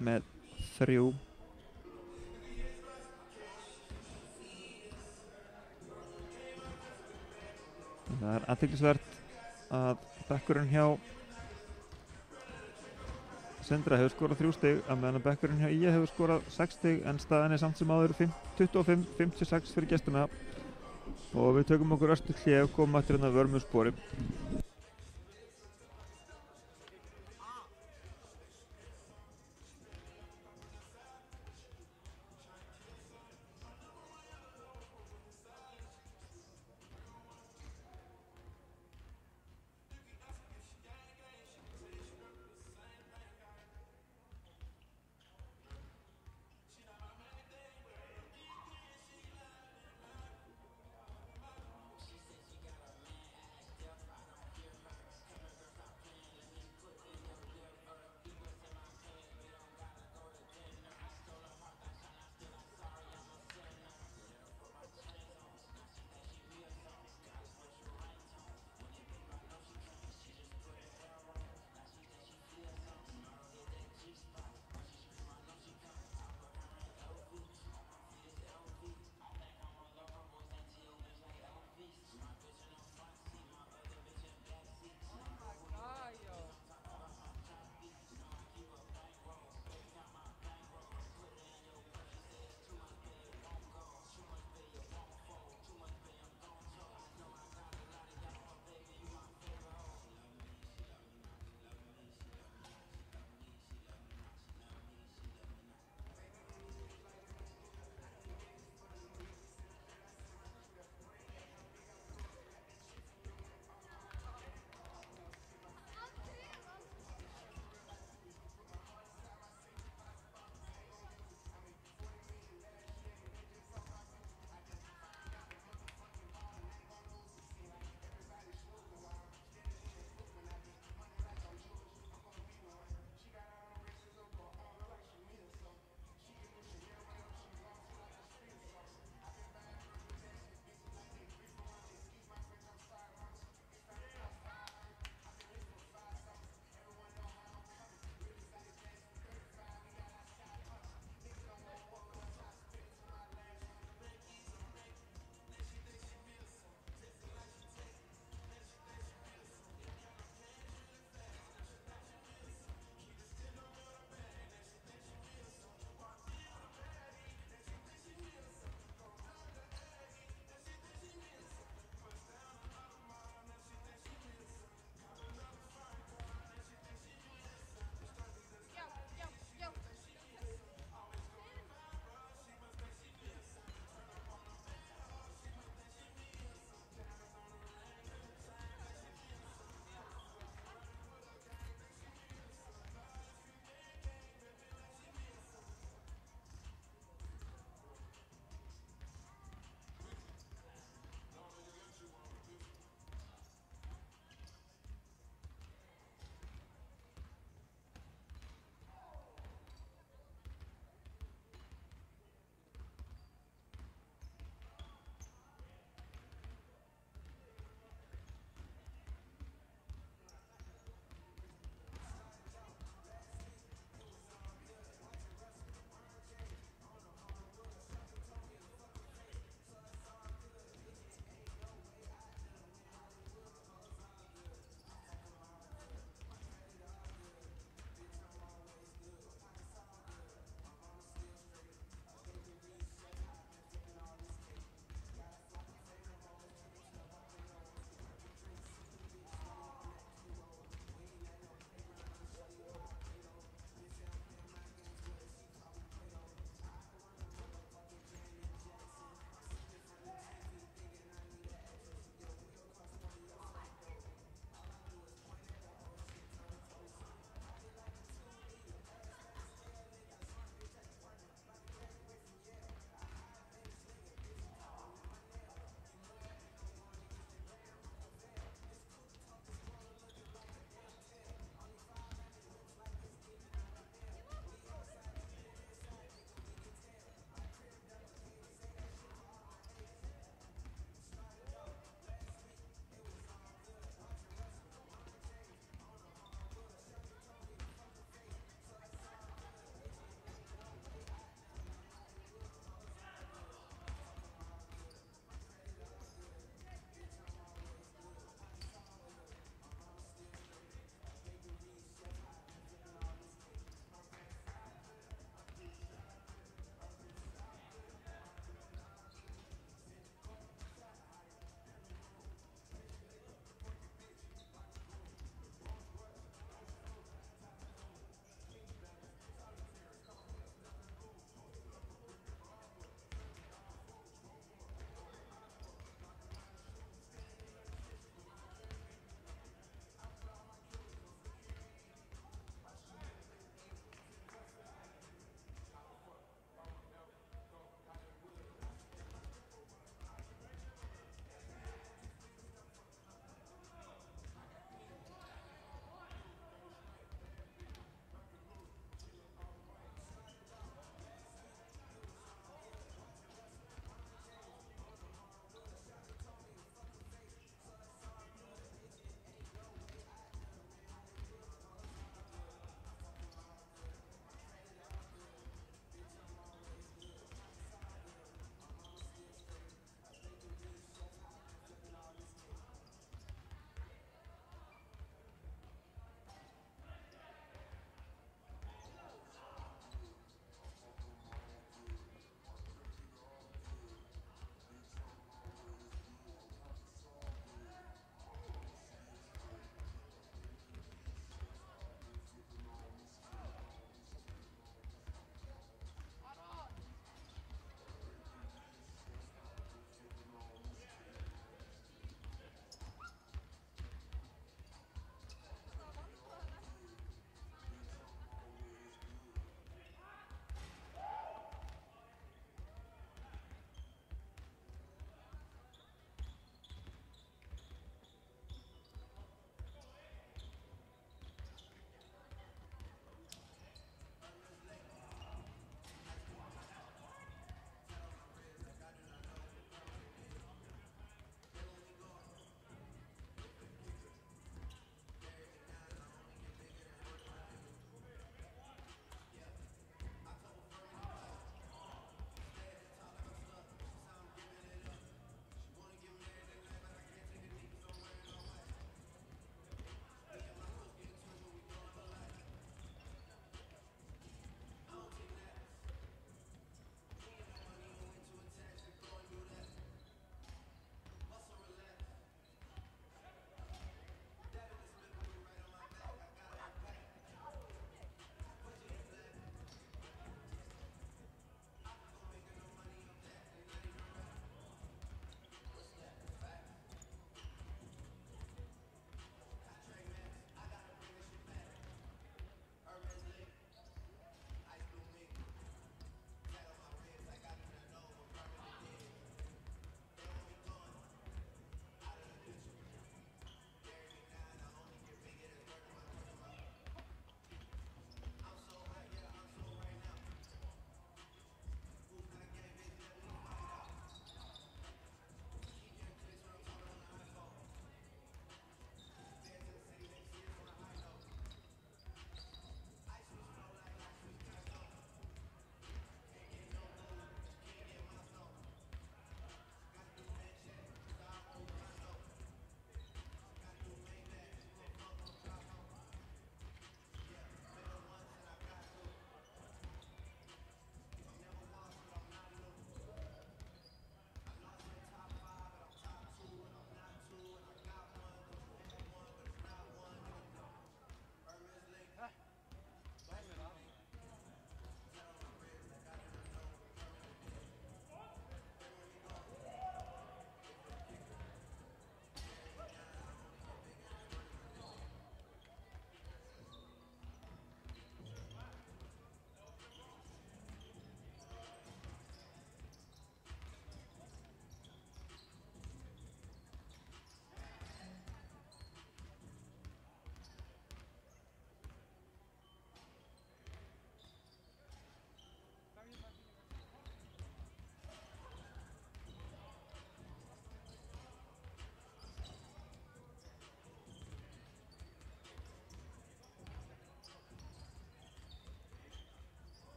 með 3. Það er athyglisvert að bekkurinn hjá Sindra hefur skorað 3 stig að meðan að bekkurinn hjá IA hefur skorað 6 stig en staðan er samt sem áður 25-56 fyrir gestina og við tökum okkur örstutt hlé og komum aftur hérna vörmu spori.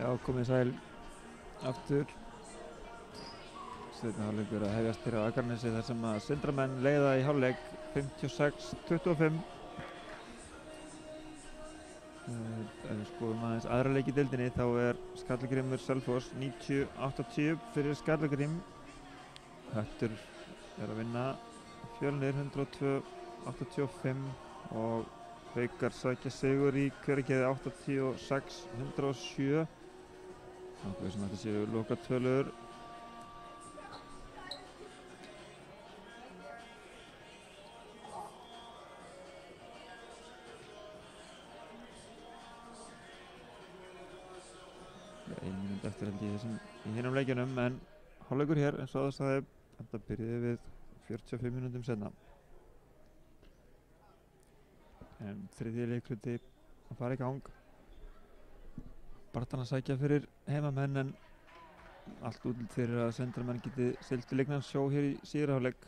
Já, komið sæl aftur. Seinni hálfleikur að hefjast hér á Akranesi þar sem að Sindramenn leiða í hálfleik 56-25. Ef við skoðum aðeins aðra leik í deildinni þá er Skallagrímur Selfoss 90-80 fyrir Skallagrím. Höttur er að vinna Fjölnir 102-85 og Haukar sækja sigur í Hveragerði 86-107. Nokkuð sem þetta séu lokatölur. Ein mínúta eftir held ég í hinum leikjunum, en hálfleikur hér eins og það sagði, þetta byrjaði við 45 mínútum seinna. En þriðji leikluti að fara í gang. Bartan að sækja fyrir heimamenn, en allt útlit fyrir að Sindramenn geti siglt í leiknans sjó hér í síðari hálfleik.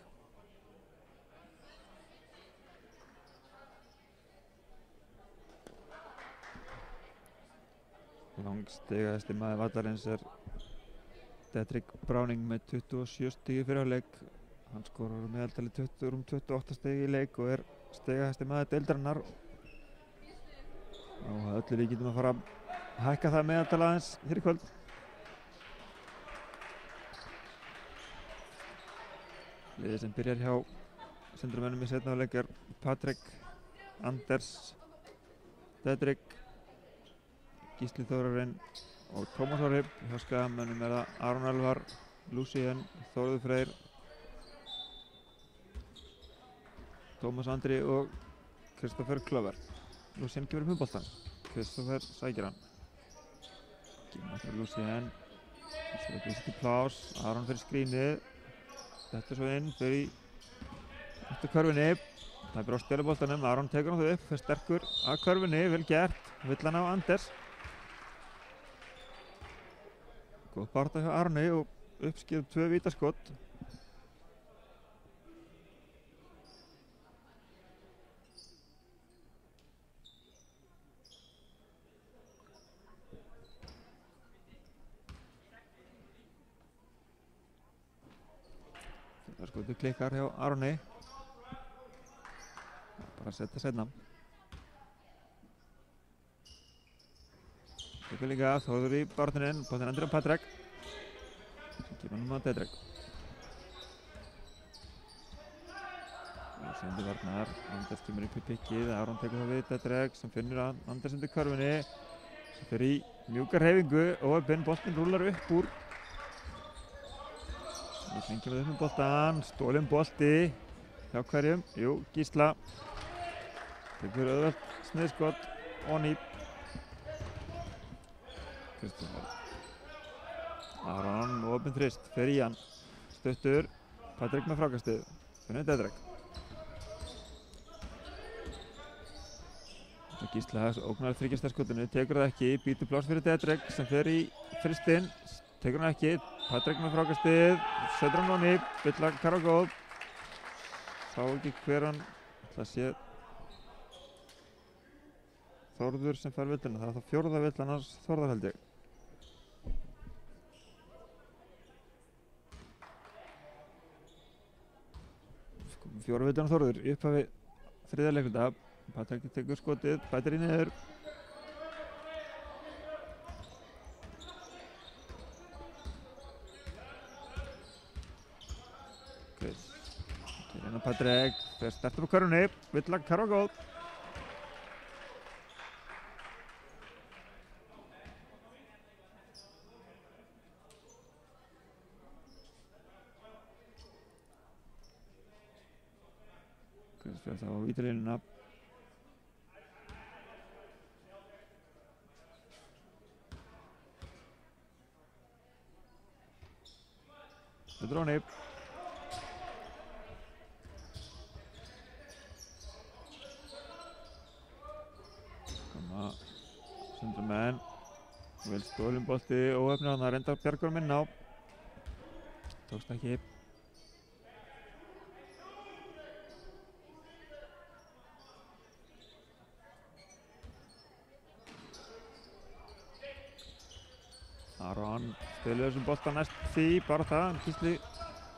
Langstigaðasti maður vallarins er Dedrick Browning með 27 stig í fyrri hálfleik. Hann skorar meðaltali 28 stig í leik og er stigaðasti maður deildarinnar. Og að öllu líkindum að fara að hækka það meðaltal aðeins hér í kvöld. Liðið sem byrjar hjá Sindramönnum í seinni hálfleik er Patrik, Anders, Dedrick, Gísli Þórarinn og Tómas Orri. Hjá Skagamönnum er það Aron Elvar, Lucien, Þórður Freyr, Tómas Andri og Kristoffer Klöver. Lucien kemur upp með boltan. Kristoffer sækir hann. Kemur aftur Lucien. Þessi er ekki til plás. Aron fyrir skrínið. Þetta svo inn fyrir eftir körfunni. Það er bara á spjöluboltanum. Aron tekur hann þau upp. Fyrir sterkur að körfunni. Vel gert. Vill hann á Anders. Góð barða hjá Arni og uppskýrð 2 vítaskott. Skotu klikkar hjá Arni. Bara að setja seinna. Tekur líka Þórður í barðuninn. Bóttin endur á Patrik. Sem kemur hann á Dedrick. Sendi varnar. Anders kemur upp í pikkið. Aron tekur það við Dedrick sem finnur að Anders undir körfunni. Sem fer í mjúka hreyfingu og boltinn rúlar upp úr. Við fengjum við upp með boltan, stólinn bolti hjá hverjum? Jú, Gísla. Tekur auðvelt sniðskott og nýp. Kristoffer. Aron, opinn þrist, fer í hann. Stuttur, Patrik með frákastið. Finnur Dedrick. Gísla ógnar þryggjastarskottinu, tekur það ekki, býtur pláss fyrir Dedrick sem fer í þristinn. Tekur hann ekki, Patrik með frákastið, setur hann á nýp, vill að karra góð. Sá ekki hver hann, það sé Þórður sem fær villina, það er það 4. villan hans Þórðar held ég. Fjóra villan Þórður, í upphafi 3. leikluta. Patrik tekur skotið, bætir í niður. Hérna Patrik, fer stertur á körfunni, vill að karfa góð. Kristoffer fer þá á vítalínuna. Þetta er á nýp. Sindramenn, vel stólinn bolti, óöfnir hann að reynda Bjargar minn á. Tókst ekki. Aron spilur þessum bolta næst því, bara það, Gísli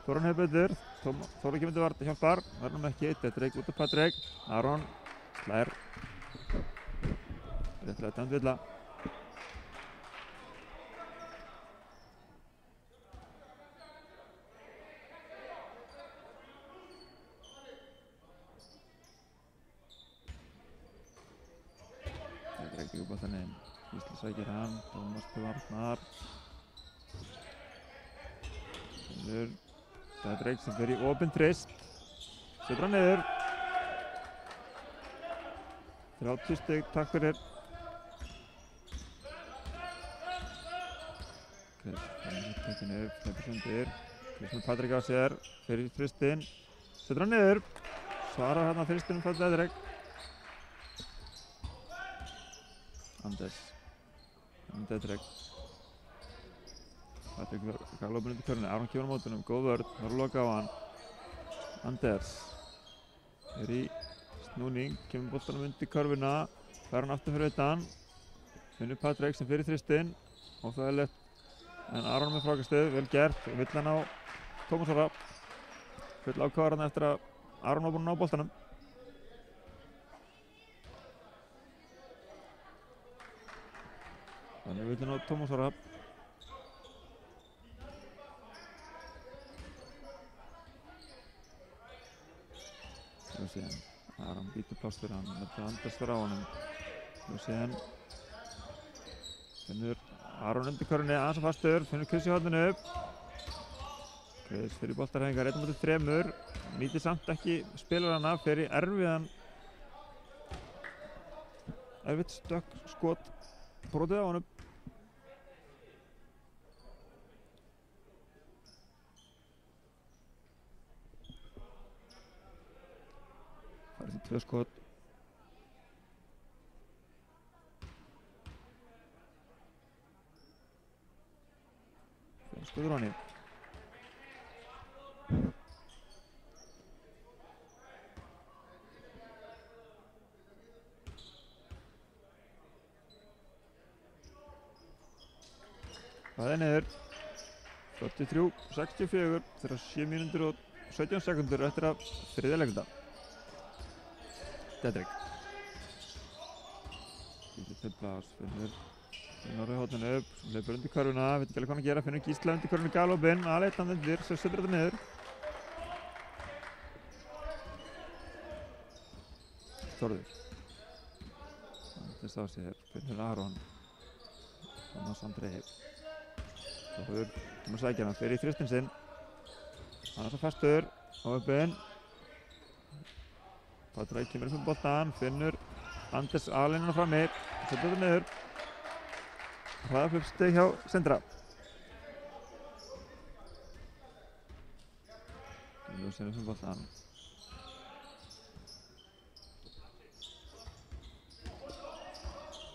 Þóran hefur betur, Þóra kemur varð hjálpar, verðum ekki, Dedrick út af Patrik, Aron slær, réttilega dæmt villa. Dedrick tekur boltann inn, Gísli sækir hann, Tómas til varnar. Dedrick sem fer í opinn þrist, setur hann niður. 30 stig, takk fyrir. Chris, tekinn upp, hleypur sundir. Chris með Patrik á sér, fer í þristinn, setur hann niður. Svarar hérna þristinum frá Dedrick. Anders, Dedrick. Patrik gaf lópin undir körfunni, Aron kemur á mótunum, góð vörn, var að loka á hann. Anders er í snúning, kemur boltanum undir körfuna, fær hann aftur fyrir utan. Finnur Patrik sem fyrir þristinn, óþægilegt, en Aron með frákastið, vel gert, vill hann á Tómas Orra. Full ákváðar hann eftir að Aron var búinn að ná boltanum. Þannig vill hann á Tómas Orra. Síðan Aron býtur pláss fyrir hann, þetta andast fyrir á honum. Síðan finnur Aron undir körfunni, aðeins og fastur, finnur Chris í horninu upp. Chris fyrir boltarhæfingar, 1-3, nýtir samt ekki spilarana, fer í erfitt stökk skot, brotið á honum. Það er 2 skot. Skoður hann í. Það er niður. 43-64 þegar 7 mínútur og 17 sekundur eftir að þriðja leikunda. Dedrick. Gísli til pláss, finnur Norri hóttan upp, sem hleypur undir körfuna, veit ekki alveg hvað hann að gera, finnur Gísla undir körfuna galopinn, aðleitt hann undir, svo setur þetta niður. Þórður. Andis á sér, finnur Aron. Thomas Andrei. Þórður, kemur sækja hann, fer í þristinn sinn. Hann er svo fastur, á uppinn. Patrik kemur upp um boltan, finnur Anders aðlínuna frammi, setur þetta niður. Hraðaflupstig hjá Sindra. Kemur sér upp um boltan.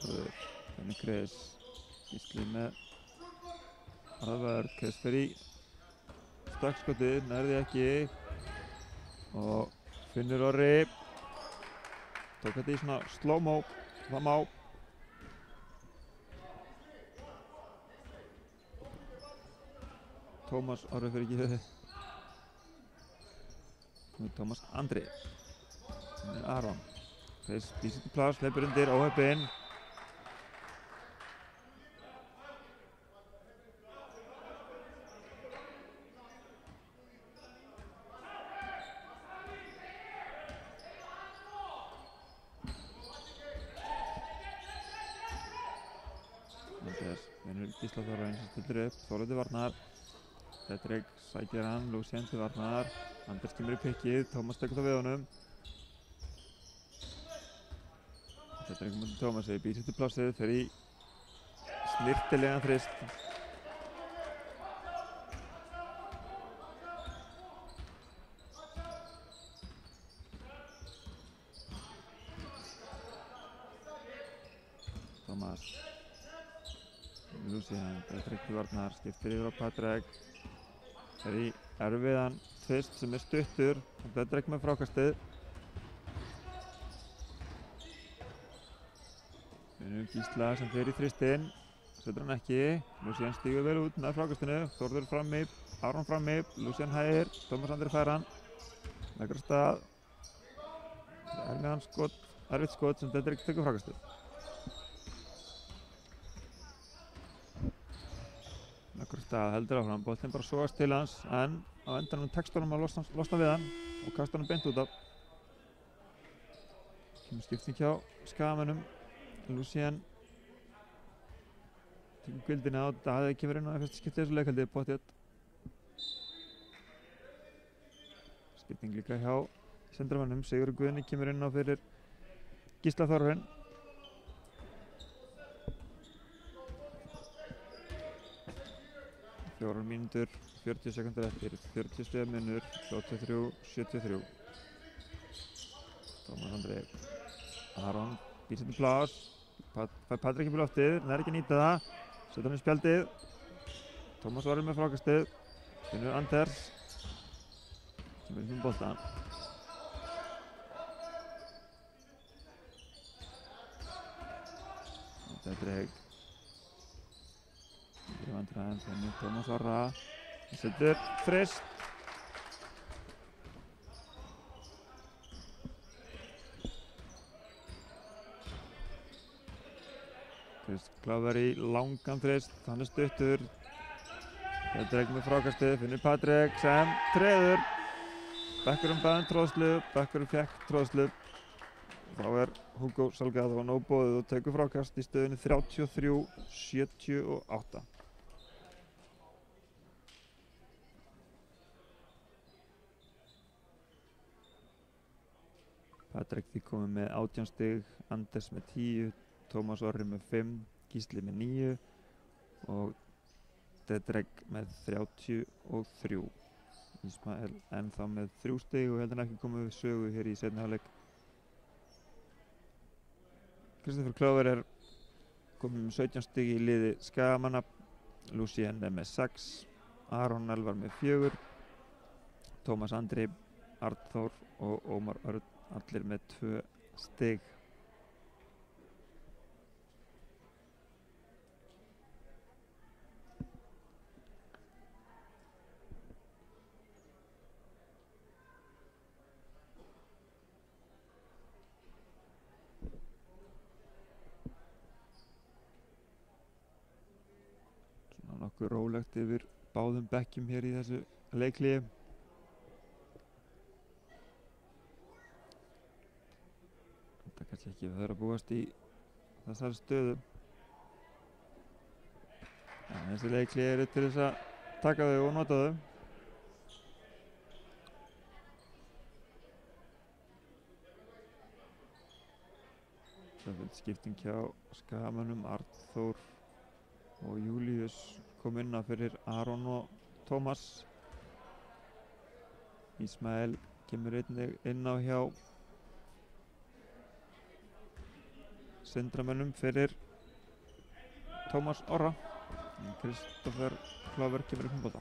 Finnur Chris, Gísli með hraðvörð, Chris fer í stökkskotið, nærði ekki. Og Finnur Orri. Tók þetta í svona slow-mo, fram á. Tómas Orri fyrir ekki höfði. Tómas Andri. Finnur Aron. Chris býsir til pláss, hleypur undir, óheppinn. Finnur Gísla Þóra eins og stillir upp, Þóra til varnar. Dedrick sækir hann, Lucien til varnar. Anders kemur í pikkið, Tómas tekur það við honum. Dedrick mútið Tómasi, býr sér til plássið, fer í snirtilegan þrist. Tómas. Lucien, Dedrick til varnar, skiptir yfir á Patrik. Er í erfiðan tvist sem er stuttur, Dedrick með frákastið. Finnur Gísla sem fer í þristinn, setur hann ekki. Lucian stígur vel út með frákastinu. Þórður frammi, Aron frammi, Lucian hægir, Tómas Andri fær hann. Leggur af stað. Erfitt skot sem Dedrick tekur frákastið. Leggur af stað, heldur áfram, boltinn bara sogast til hans, en á endanum tekst honum að losna við hann og kasta honum beint út af. Kemur skipting hjá Skagamönnum. Lucian tekur gildina á Daði, kemur inn á fyrsta skiptið þessu leik held ég, pottþétt. Skipting líka hjá Sindramönnum. Sigurður Guðni kemur inn á fyrir Gísla Þórarinn. Fjórar mínútur, 40 sekúndur eftir, 40 stiga munur, 83-73. Tómas Andri. Aron býr sér til pláss. Fær Patrik upp í loftið, nær ekki að nýta það. Setur hann í spjaldið. Tómas Orri með frákastið. Finnur Anders. Kemur upp með boltan. Dedrick. Vandræðan, þannig Tómas Orra. Setur frist. Krist Kláver í langan frist, hann stuttur. Dedrick með frákastið, finnur Patrik sem treður. Bekkurinn bað tróðslu, bekkurinn fékk tróðslu. Þá Hugo Salgado nóboðið og tekur frákast í stöðunni 33-78. Patrik því komið með 18 stig, Anders með 10, Tómas Orri með 5, Gísli með 9 og Dedrick með 33. Ismael ennþá með 3 stig og heldur hann ekki komið við sögu hér í seinni hálfleik. Kristoffer Kláver komið með 17 stig í liði Skagamanna, Lucian með 6, Aron Elvar með 4, Tómas Andri, Arnþór og Ómar Örn allir með 2 stig. Svona nokkuð rólegt yfir báðum bekkjum hér í þessu leiklíi. Það er kannski ekki verið að búast í þessari stöðu. En þessi leiklíi eru til þess að taka þau og nota þau. Skipting hjá Skagamönnum, Arnþór og Júlíus kom inn á fyrir Aron og Tómas. Ismael kemur einnig inn á hjá Sindramönnum fyrir Tómas Orra. Kristoffer Kláver kemur upp með bolta.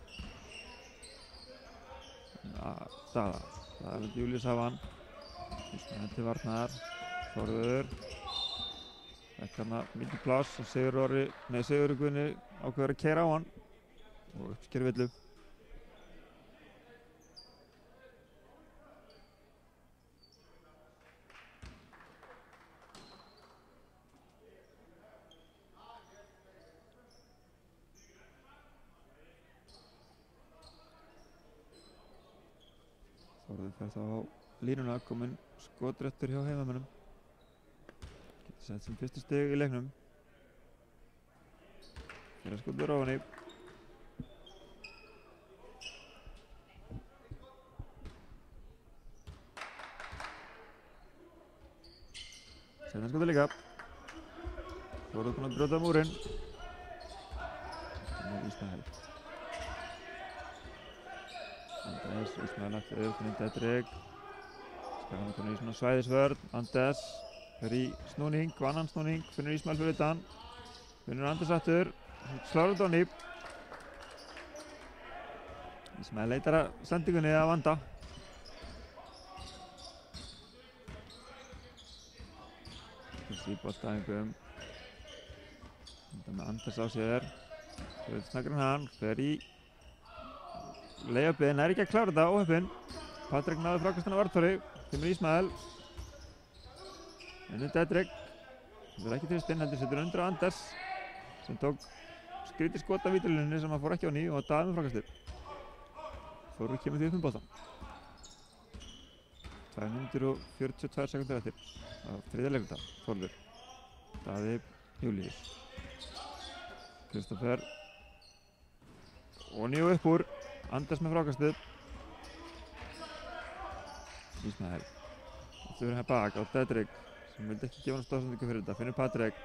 Daða. Það vil Júlíus hafa hann. Ismael til varnaðar. Þórður. Ekki hann að mikið pláss og Sigurður Guðni ákveður að keyra á hann og uppsker villu. Þórður fer þá á línuna, kominn skotréttur hjá heimamönnum. Getur sett sem fyrstu stig í leiknum. Fyrir skotur ofan í. Seinna skotur líka. Þórður búinn að brjóta múrinn. Það er Ismael. Anders, Ismael aftur finnir Dedrick. Skagamann komin í svona svæðisvörn. Anders fer í snúning, annan snúning, finnur Ismael fyrir utan. Finnur Anders aftur, slár út á hann í. Ismael leitar að sendingunni að vanda. Þessi í boltaæfingum. Þetta með Anders á sér. Snöggur en hann, fer í layupið, nær ekki að klára þetta, óheppinn. Patrik náði frákastinn af Arthuri, kemur Ísmael. Ennur Dedrick, það er ekki Tristinn, heldur setur undir á Anders sem tók skrítið skot af vítalinni sem hann fór ekki á ný og daði með frákastið. Þórður kemur því upp með boltann. 2 mínútur og 42 sekúndur eftir á þriðja leikluta. Þórður, Daði, Júlíus, Kristoffer og nýju upp úr. Anders með frákastið. Ísmael, þau verður hér bak á Dedrick sem vildi ekki gefa hann stóðsendingu fyrir þetta. Finnur Patrik,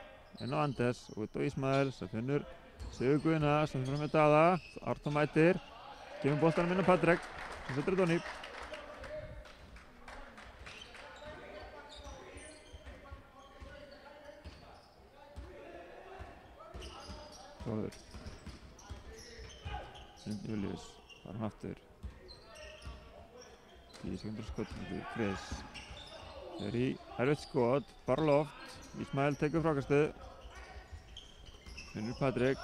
inn á Anders, út á Ísmael sem finnur Sigur Guðna sem fyrir með Daða. Arthur mætir, gefur boltanum inn á Patrik sem setur þetta á ný. Þórður, Júlíus, þar hann aftur. 10 sekundur skot fyrir Chris. Þau eru í erfitt skot, bara loft. Ísmael tekur frákastið. Finnur Patrik.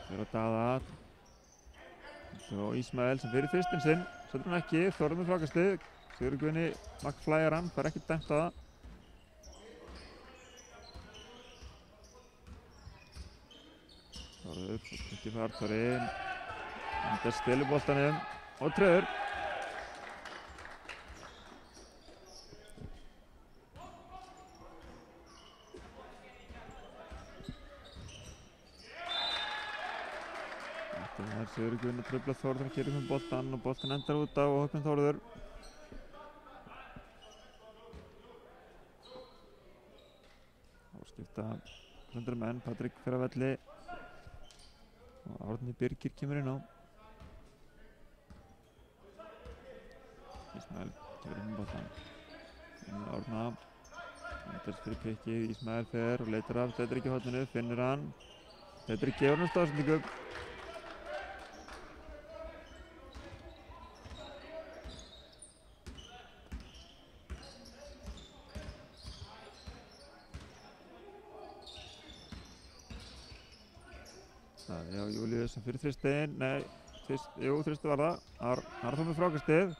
Þau eru að Daða. Svo Ísmael sem fyrir fyrstinn sinn. Setur hann ekki, Þórður með frákastið. Sigur Guðni, McFlyer hann, fær ekki dæmt á það. Þórður, svo ekki fyrir Arthuri. Anders stelur boltanum og treður. Það er Sigur Guðni að trufla Þórður að keyra upp með boltann og boltann endar út á óheppinn Þórður. Þá skipta hundra menn, Patrik fer af velli og Árni Birgir kemur inn á. Ísmael kemur upp með boltann. Finnur Árna, Anders fyrir pikkið, Ísmael fer og leitar af Dedrick í horninu, finnur hann. Dedrick gefur hann stóðsendingu. Það er Júlíus sem fyrir Þristinn, Þristur var það. Arthur með frákastið.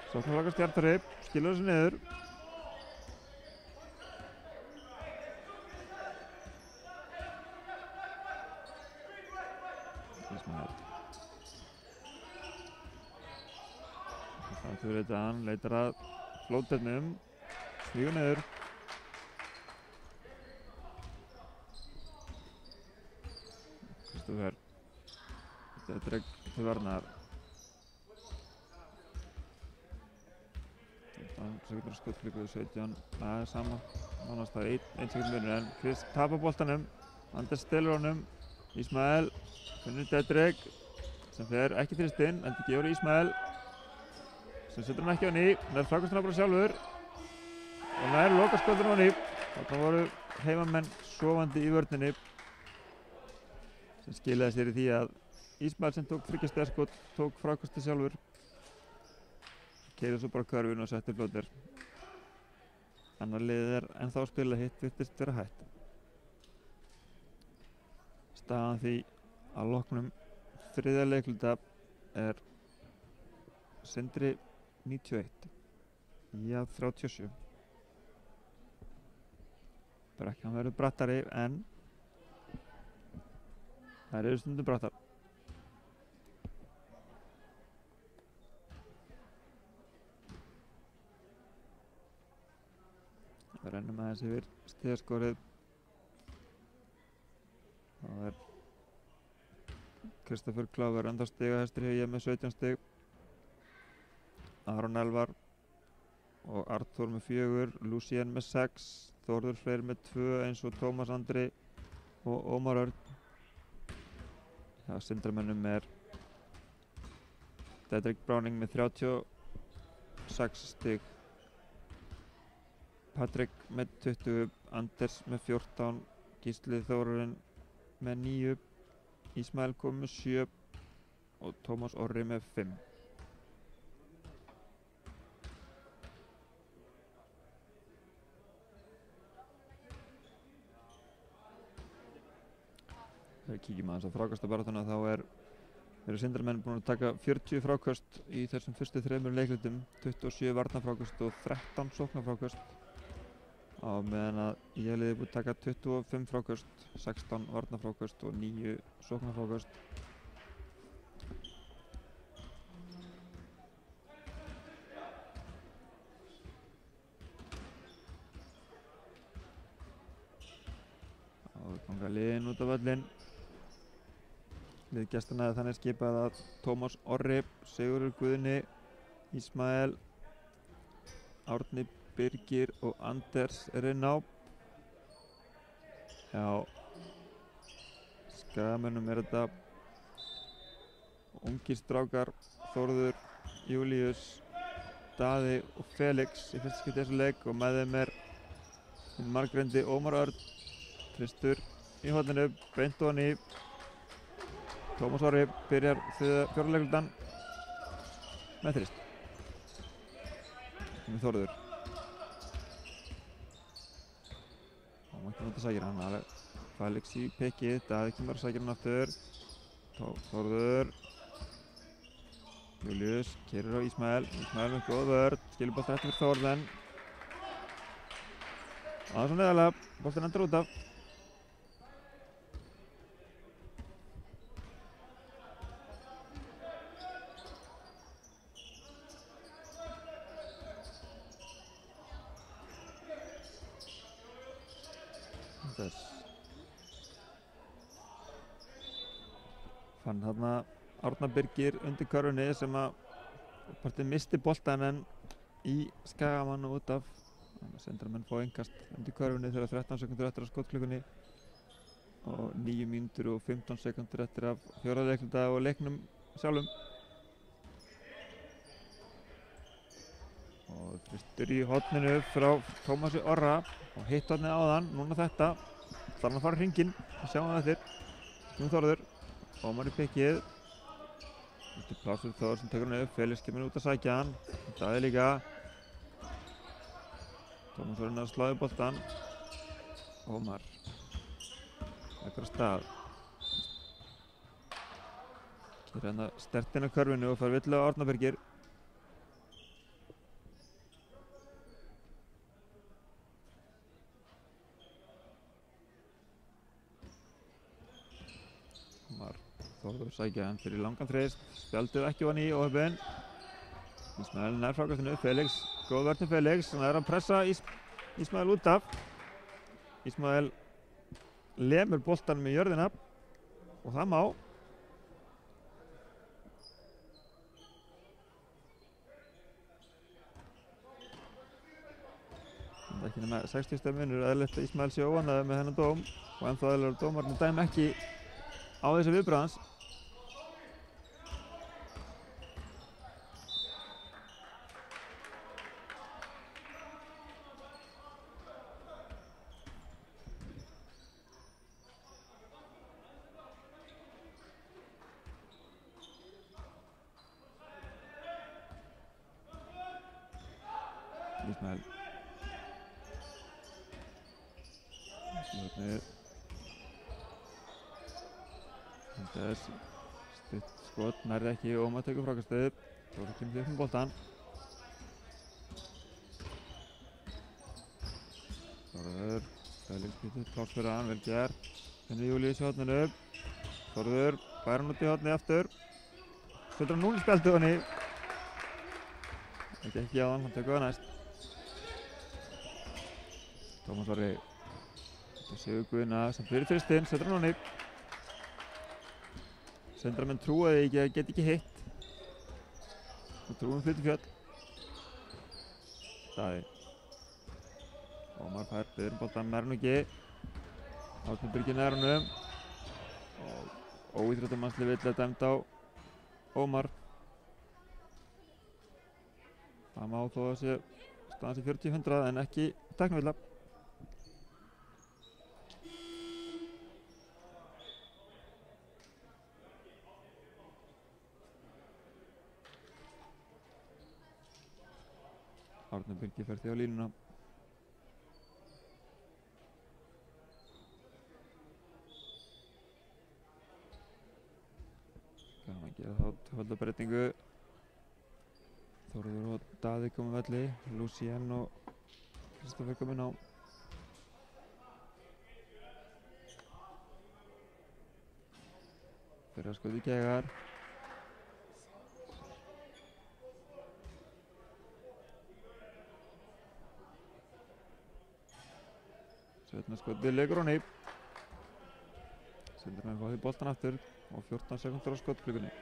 Sóknar frákast Arthuri, skilur þessu niður. Ísmael. Það fyrir þetta hann, leitar að flótefnum, svígur niður. Kristoffer, Dedrick til varnar. 15 sekúndur skotklíku, 17, það er sama, nánast það er 1 sekúnd munur en Chris tapar boltanum, Anders stelur honum, Ísmael, finnur Dedrick sem fer ekki Þristinn, endur gefur Ísmael sem setur hann ekki á ný, nær frákastina bara sjálfur og nær lokaskotinu á ný. Þarna voru heimamenn sofandi í vörninni sem skilaði sér í því að Ísmael sem tók 3 stiga skot tók frákastið sjálfur, keyrði svo bara körfun og setti flóter. Annar liðið er ennþá að spila, hitt virtist vera hætt. Staðan því að loknum þriðja leikluta er Sindri 91, Ía 37. Brekkan verður brattari en þær eru stundum brattar. Við rennum aðeins yfir stigaskorið. Það er Kristoffer Kláver enda stigahæstur hjá ég með 17 stig. Aron Elvar og Arthur með 4, Lucien með 6, Þórður Freyr með 2 eins og Tómas Andri og Ómar Örn. Já, Sindramönnum er Dedrick Browning með 36 stig, Patrik með 20, Anders með 14, Gísli Þórarinn með 9, Ísmael kom með 7 og Tómas Orri með 5. Kíkjum aðeins á frákastabaráttuna, þá eru Sindramenn búin að taka 40 frákast í þessum fyrstu 3 leiklutum, 27 varnarfrákast og 13 sóknarfrákast. Á meðan að Íhaliði er búin að taka 25 frákast, 16 varnarfrákast og 9 sóknarfrákast. Og ganga liðin út af völlinn. Lið gestanna þannig skipað að Tómas Orri, Sigurður Guðni, Ísmael, Árni Birgir og Anders Rinná. Já, Skagamönnum er þetta ungir strákar, Þórður, Júlíus, Daði og Felix í fyrsta skipti þessu leik, og með þeim er margreindi Ómar Örn, Tristur í horninu, beint ofan í. Tómas Orri byrjar fjórða leiklutan með Trist. Með Þórður. Og maður ekki nátt að sækja hann alveg. Felix í pikkið, Daði kemur að sækja hann aftur. Þórður. Júlíus keyrir á Ísmael. Ísmael með góð vörn, skilur boltann eftir fyrir Þórðan. Aðeins og neðarlega, boltinn endur út af. Fann þarna Árna Birgir undir körfunni sem að partið misti boltan en í Skagamann út af. Þannig að Sindramenn fá engast undir körfunni þegar 13 sekundur eftir af skotklukkunni og 9 mínútur og 15 sekundur eftir af fjórða leikluta og leiknum sjálfum. Og Tristur í horninu frá Tómasi Orra og hitt hornið áðan, núna þetta. Þarf hann að fara hringinn, við sjáum það eftir. Nú Þórður, Ómar í pikkið. Þetta er plásur Þórður sem tekur hann upp, Felix kemur út að sækja hann. Daði líka. Tómas Orri að slá í boltan. Ómar. Leggur af stað. Gerir hann að stertinn á körfinu og fær villu á Árna Birgir. Þórður sækja hann fyrir langan þrist, spjaldið ekki ofan í óheppinn. Ísmael nær frákastinu, Felix, góð vörn til Felix, hann er að pressa Ísmael út af. Ísmael lemur boltanum í jörðina og það má. Það er ekki nema 60 stig munur, eðlilegt að Ísmael sé óánægður með þennan dóm og ennþá eðlilegur að dómararnir dæmi ekki á þessu viðbragð hans. Ísmael. Þetta er stutt skot, nærði ekki og Ómar tekur frákastið. Þórður kemur upp með boltan. Þórður, Felix getur pláss fyrir hann, vel gert. Finnur Júlíus í horninu. Þórður, fær hann út í hornið aftur. Setur hann 0 í spjaldið hann í. Þetta ekki á hann tekur það næst. Tómas Orri. Þetta séu Guðna sem fyrir þristinn, setur hann á nýtt. Sindramenn trúaði ekki að geta ekki hitt. Og trúum flytur fjöll. Daði. Ómar fær byður boltan nær hann ekki. Árni Birgir nær honum. Og óíþróttamannsli vill að dæmda á Ómar. Það má þó að sé staðan sé 40-100 en ekki tæknivilla. Árni Birgir fer því á línuna. Tvöldabreitingu. Þórður og Daði komið velli. Lucien og Kristoffer komið á. Fyrir að skoði Gegar. Setna skotið leikur honni. Sindramenn fá því boltan aftur og 14 sekúndur á skotklukkunni.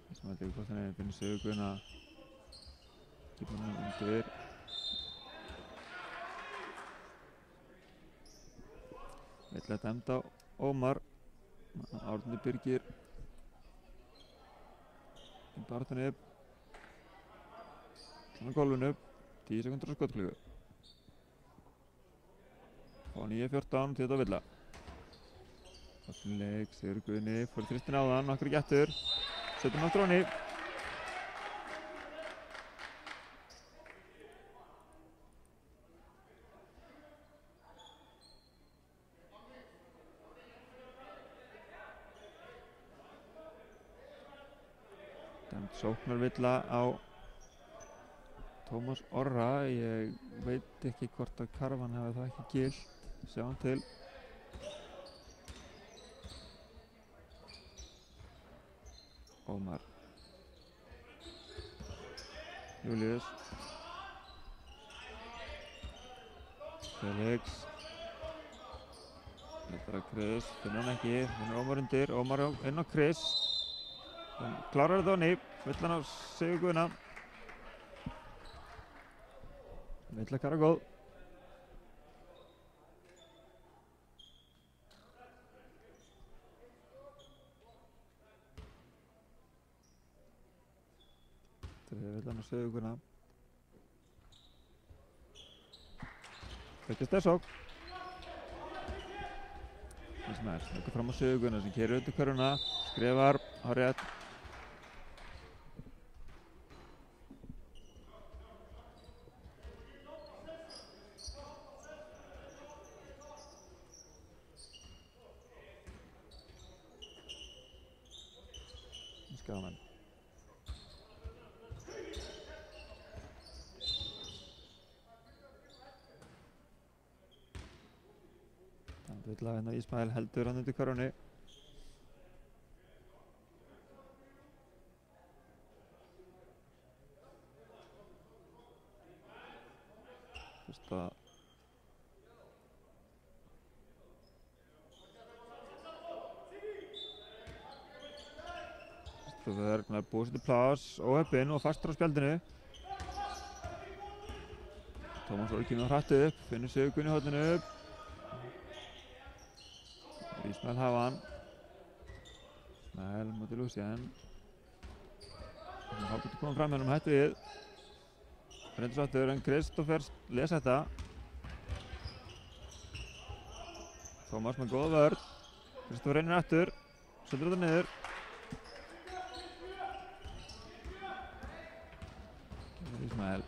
Þessum að tegur boltan eða finnir Sigurgunna. Tímanum undir. Vilja dæmd á Ómar. Árni Birgir í baráttunni upp. Svona gólfinu upp. 10 sekúndur á skotklukku. Fá 9-14 til þetta Villa. Þessum leik, Sigurgunni fór þristin áðan, nokkur gettur. Setjum aftur honni. Dæmd sóknarvilla á Tómas Orra. Ég veit ekki hvort að Karvan hafi það ekki gilt. Sjáum til. Ómar. Július. Felix. Þetta Chris. Finnur hann ekki. Finnur Ómar undir. Ómar inn á Chris. Klárar þetta honni. Villan á Sigurgunna. Villa Kara góð. Þetta er Villan á Sigurgunna. Þetta er stessók. Ísmael, þetta fram á Sigurgunna sem keyrir undir körfuna. Skrifar á rétt. Skaman. Þannig vill að Ísmael heldur hann undir körfunni. Fyrsta Kristoffer búið sér til pláss, óheppinn og fastur á spjaldinu. Tómas Orri kemur hratt upp, finnur Sigurgunni í horninu upp. Ísmael hafa hann. Ísmael móti Lucien. Hálfbúti komið fram hérna hættu við. Reyndur sáttur en Kristoffer lesa þetta. Tómas með góða vörn. Kristoffer reynir aftur. Sendur þetta niður. Ísmael.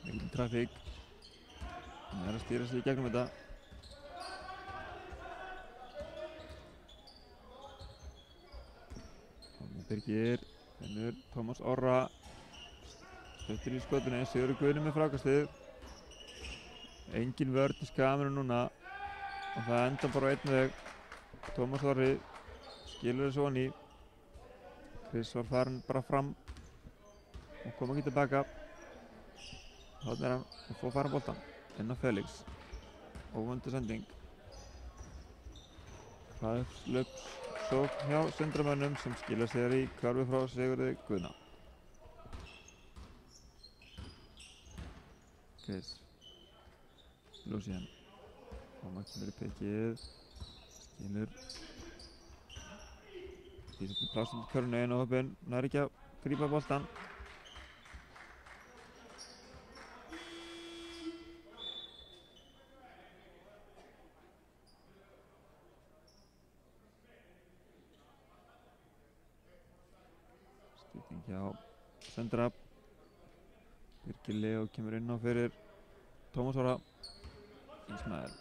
Mikil trafík. Hann er að stýra sig í gegnum þetta. Birgir, finnur Tómas Orra. Stuttur í skotinu, Sigurður Guðni með frákastið. Engin vörn í skaminu núna. Og það enda bara á einn veg. Tómas Orri skilur þessu honni. Chris var farin bara fram og kom ekki tilbaka. Þarna er hann og fór farin boltan. Inn á Felix. Óvöndu sending. Hraðlöps sókn hjá Sindramönnum sem skilur sér í hverfi frá Sigurði Guðna. Chris. Lucien. Ómar kemur í pekið. Skilur. Því sem plásum til körnu einu hópin. Nær ekki að grípa boltan. hjá Söndra. Birgir Leó kemur inn á fyrir Tómas Orra. Ismael.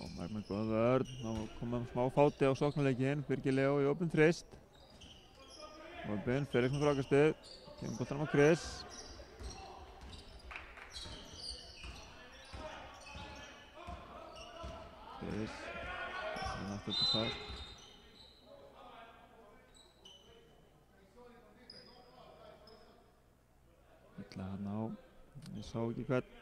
Ómar með góða vörn. Þá komum smá fáti á sóknarleikinn. Birgir Leó í opinn þrist. Opinn, Felix með frákastið. Kemur boltanum á Chris. Chris. Það er aftur til það. Illa hann á. Ég sá ekki hvern.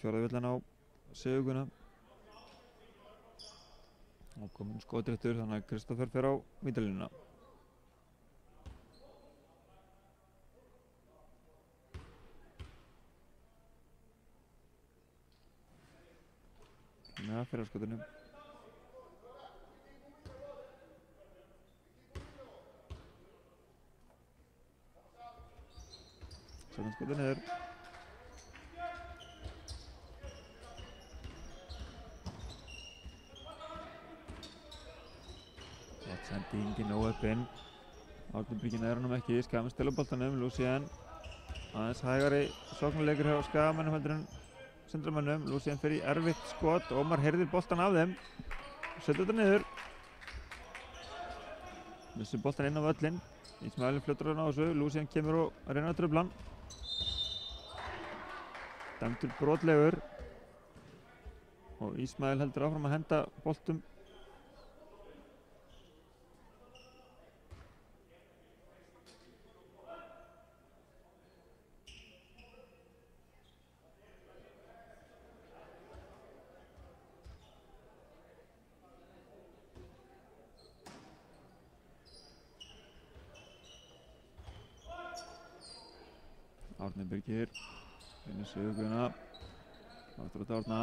Fjórða villan á Sigurgunna. Og komin skotréttur þannig að Kristoffer fer á vítalínuna. Með að fyrir skotinu. Sæðan skotið niður. Sendingin óöppin. Árni Bríkin er honum ekki. Skagamenn stela boltanum. Lucien aðeins hægari sóknarleikur hjá Skagamönnum heldur en Sundramönnum. Lucien fer í erfitt skot. Ómar heyrðir boltan af þeim. Setur þetta niður. Missir boltan inn á völlinn. Ismael fljótur hann á þessu. Lucien kemur og reynir að trufla hann. Dæmdur brotlegur. Og Ismael heldur áfram að henda boltum. Árni Birgir finnir Sigurgunna. Aftur á Árna.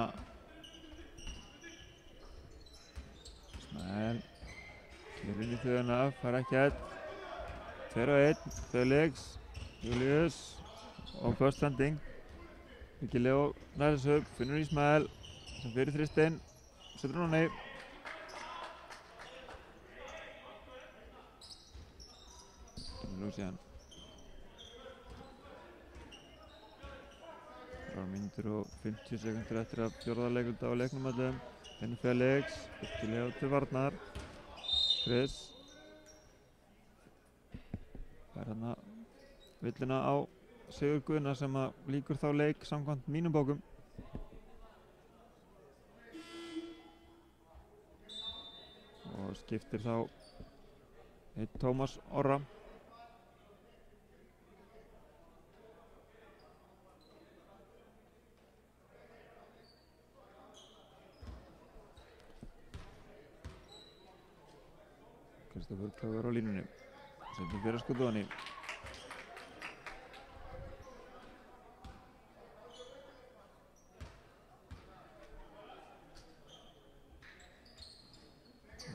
Ismael kemur inn í þauðuna, fær ekkert. 2-1, Felix, Julius og first sending. Birgir Leó nær þessu, finnur Ismael sem fyrir þristinn, setur hann á nei. Kemur Lucien. 3 mínútur og 50 sekundur eftir að fjórða leikluta á leiknum öllum. Finnur Felix, Birgir Leó til varnar. Chris fær hérna villina á Sigur Guðna sem að lýkur þá leik samkvæmt mínum bókum. Og skiptir þá einn Tómas Orra. Kristoffer Klaugar á línunni. Sendir fyrir skot ofan í.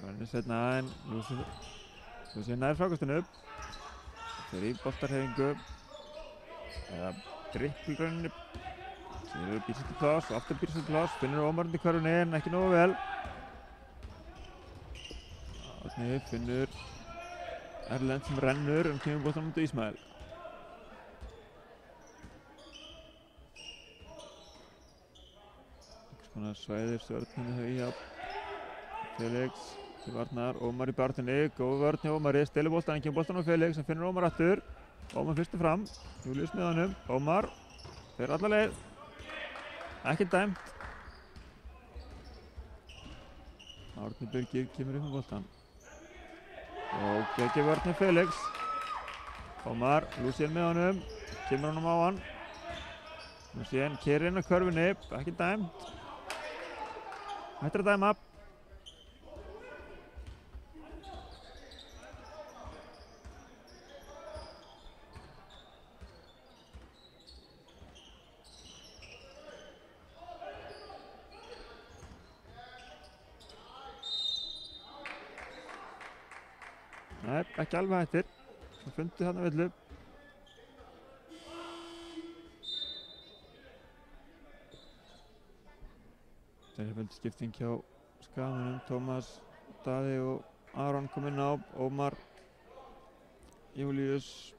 Varnir setna en Lucien nær frákastinu. Fer í boltarhefingu. Eða drippilrauninni. Sigur býr sér til pláss og aftur býr sér til pláss. Finnur Ómar undir körfunni en ekki nógu vel. Árni finnur Erlend sem rennur en kemur boltanum út á Ismael. Einhvers konar svæðir stjórninu þau hjá Felix til varnar. Ómar í barðinni, góð vörn hjá Ómari, stelur boltan, en kemur boltan á Felix sem finnur Ómar aftur. Ómar fyrstur fram, Július með honum. Ómar fer alla leið. Ekki dæmt. Árni Birgir kemur upp með boltan. Og geggjur vörn með Felix. Ómar, Lucien með honum, kemur honum á hann. Lucien keyrir inn á körfunni, ekki dæmt. Hættir að dæma. Nei, ekki alveg hættir. Það fundu þarna villu. Fleiri skipting hjá Skagamönnum. Tómas, Daði og Aron kom inn á. Ómar, Júlíus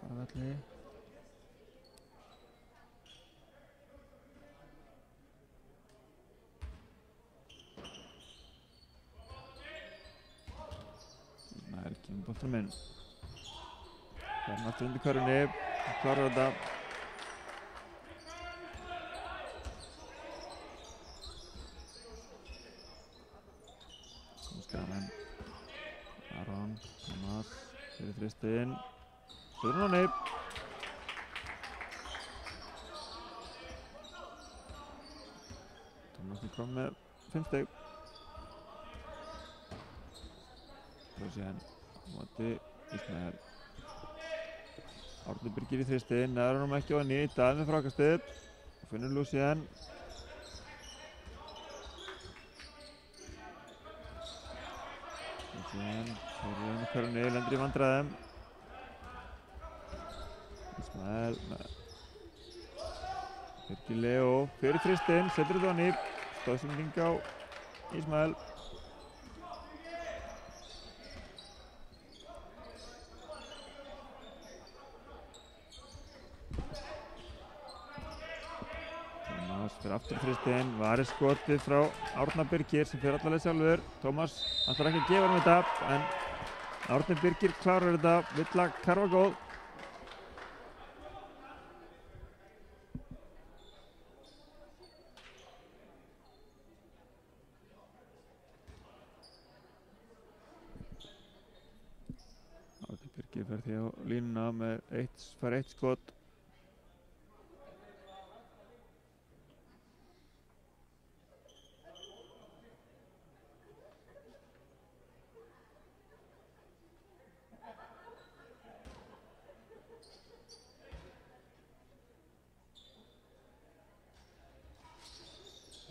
fara velli. Ismael kemur boltanum inn. Það er aftur undir körfunni. Klárar þetta. Skagamenn. Aron, Tómas fyrir þristinn. Sturinn á nýp. Tómas kom með 5 stig. Það sé hann á móti Ismael. Árni Birgir í þristinn, neðar honum ekki á henni. Daði með frákastið. Finnur Lucien. Lucien fyrir inn í körfunni, lendir í vandræðum. Ismael með Birgir Leo fyrir þristinn, setur þetta á nýp. Stóðsending á Ismael. Fyrir aftur þristinn, varið skotið frá Árna Birgir sem fyrir allalega sjálfur. Tómas ætlar ekki að gefa hann þetta, en Árni Birgir klárar þetta, Villa karfa góð. Árni Birgir fer því á línuna með fær eitt skot.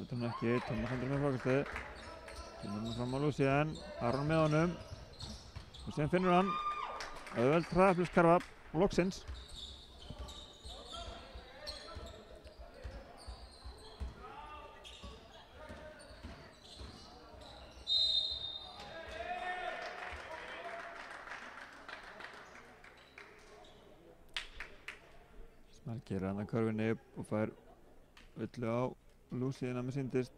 Þetta er ekki, Tómas hendur með frákastið. Kemur hann fram á Lucien, Aron með honum. Lucien finnur hann. Auðveld hraðaflskarfa, loksins. Ismael gerir hann að körfunni og fær Villu á Lucien að mér sýndist.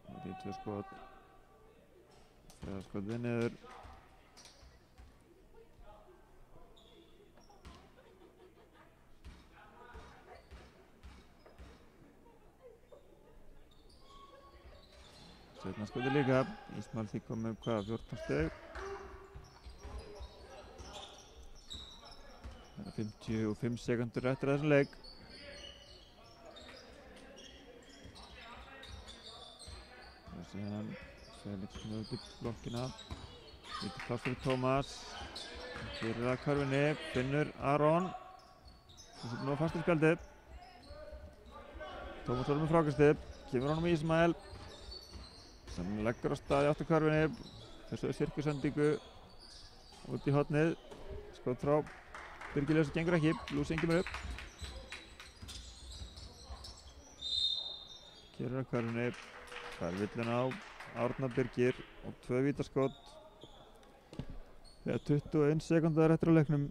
Það er 2 skot. 3 skot við niður. Seinna skotið líka. Ismael því kom með hvað, 14 stig. Það er 55 sekundur eftir þessum leik. Og síðan Felix með út í blokkina. Lítið pláss fyrir Tómas. Fyrir að körfunni, finnur Aron. Þessi er nú fast í spjaldið. Tómas var með frákastið, kemur honum í Ismael. Sem leggur á stað í áttu körfunni. Þessu sirkusendingu út í hornið. Skot frá Birgir Leo sem gengur ekki, Lucien kemur upp. Kerir að körfunni, fær villin á Árna Birgir og 2 vítaskot. Þegar 21 sekúndar eftir á leiknum,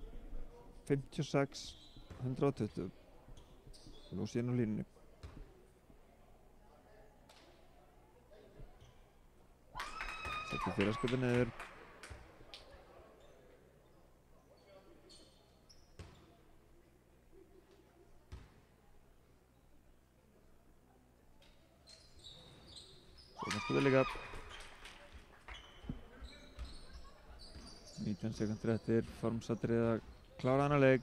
56-120. Lucien á línunni. Settir fyrirskotið niður. Skotið líka. 19 sekundur eftir, formsatrið að klára hana leik.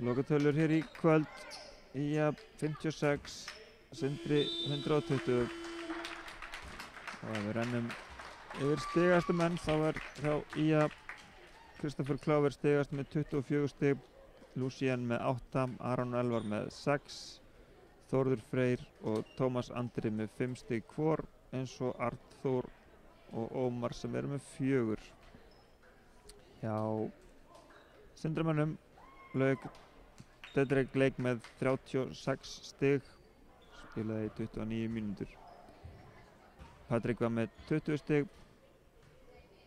Lokatölur hér í kvöld. Ía 56, Sindri 120. Og við rennum yfir stigastu menn þá hjá IA Kristoffer Kláver stigast með 24 stig, Lucien með 8, Aron Elvar með 6, Þórður Freyr og Tómas Andri með 5 stig hvor, eins og Arnþór og Ómar sem eru með 4. Hjá Sindramönnum lauk Dedrek leik með 36 stig, spilaði í 29 mínútur. Patrik var með 20 stig,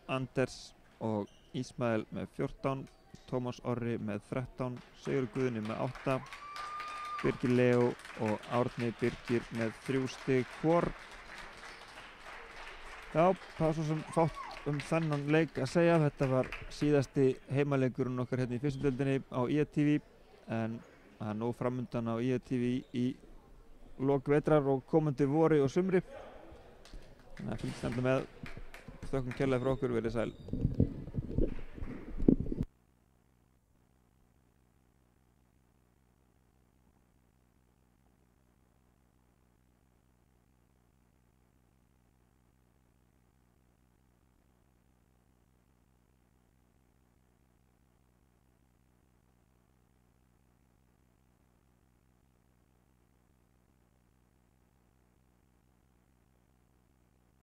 Anders og Ísmael með 14, Tómas Orri með 13, Sigur Guðni með 8, Birgir Leó og Árni Birgir með 3 stig hvor. Já, það var svo sem fátt þennan leik að segja. Þetta var síðasti heimaleikurinn okkar hérna í fyrstu deildinni á IATV, en það nóg framundan á IATV í lok vetrar og komandi vori og sumri. Þannig að fylgst nefnilega með. Þökkum kærlega fyrir okkur, verið sæl.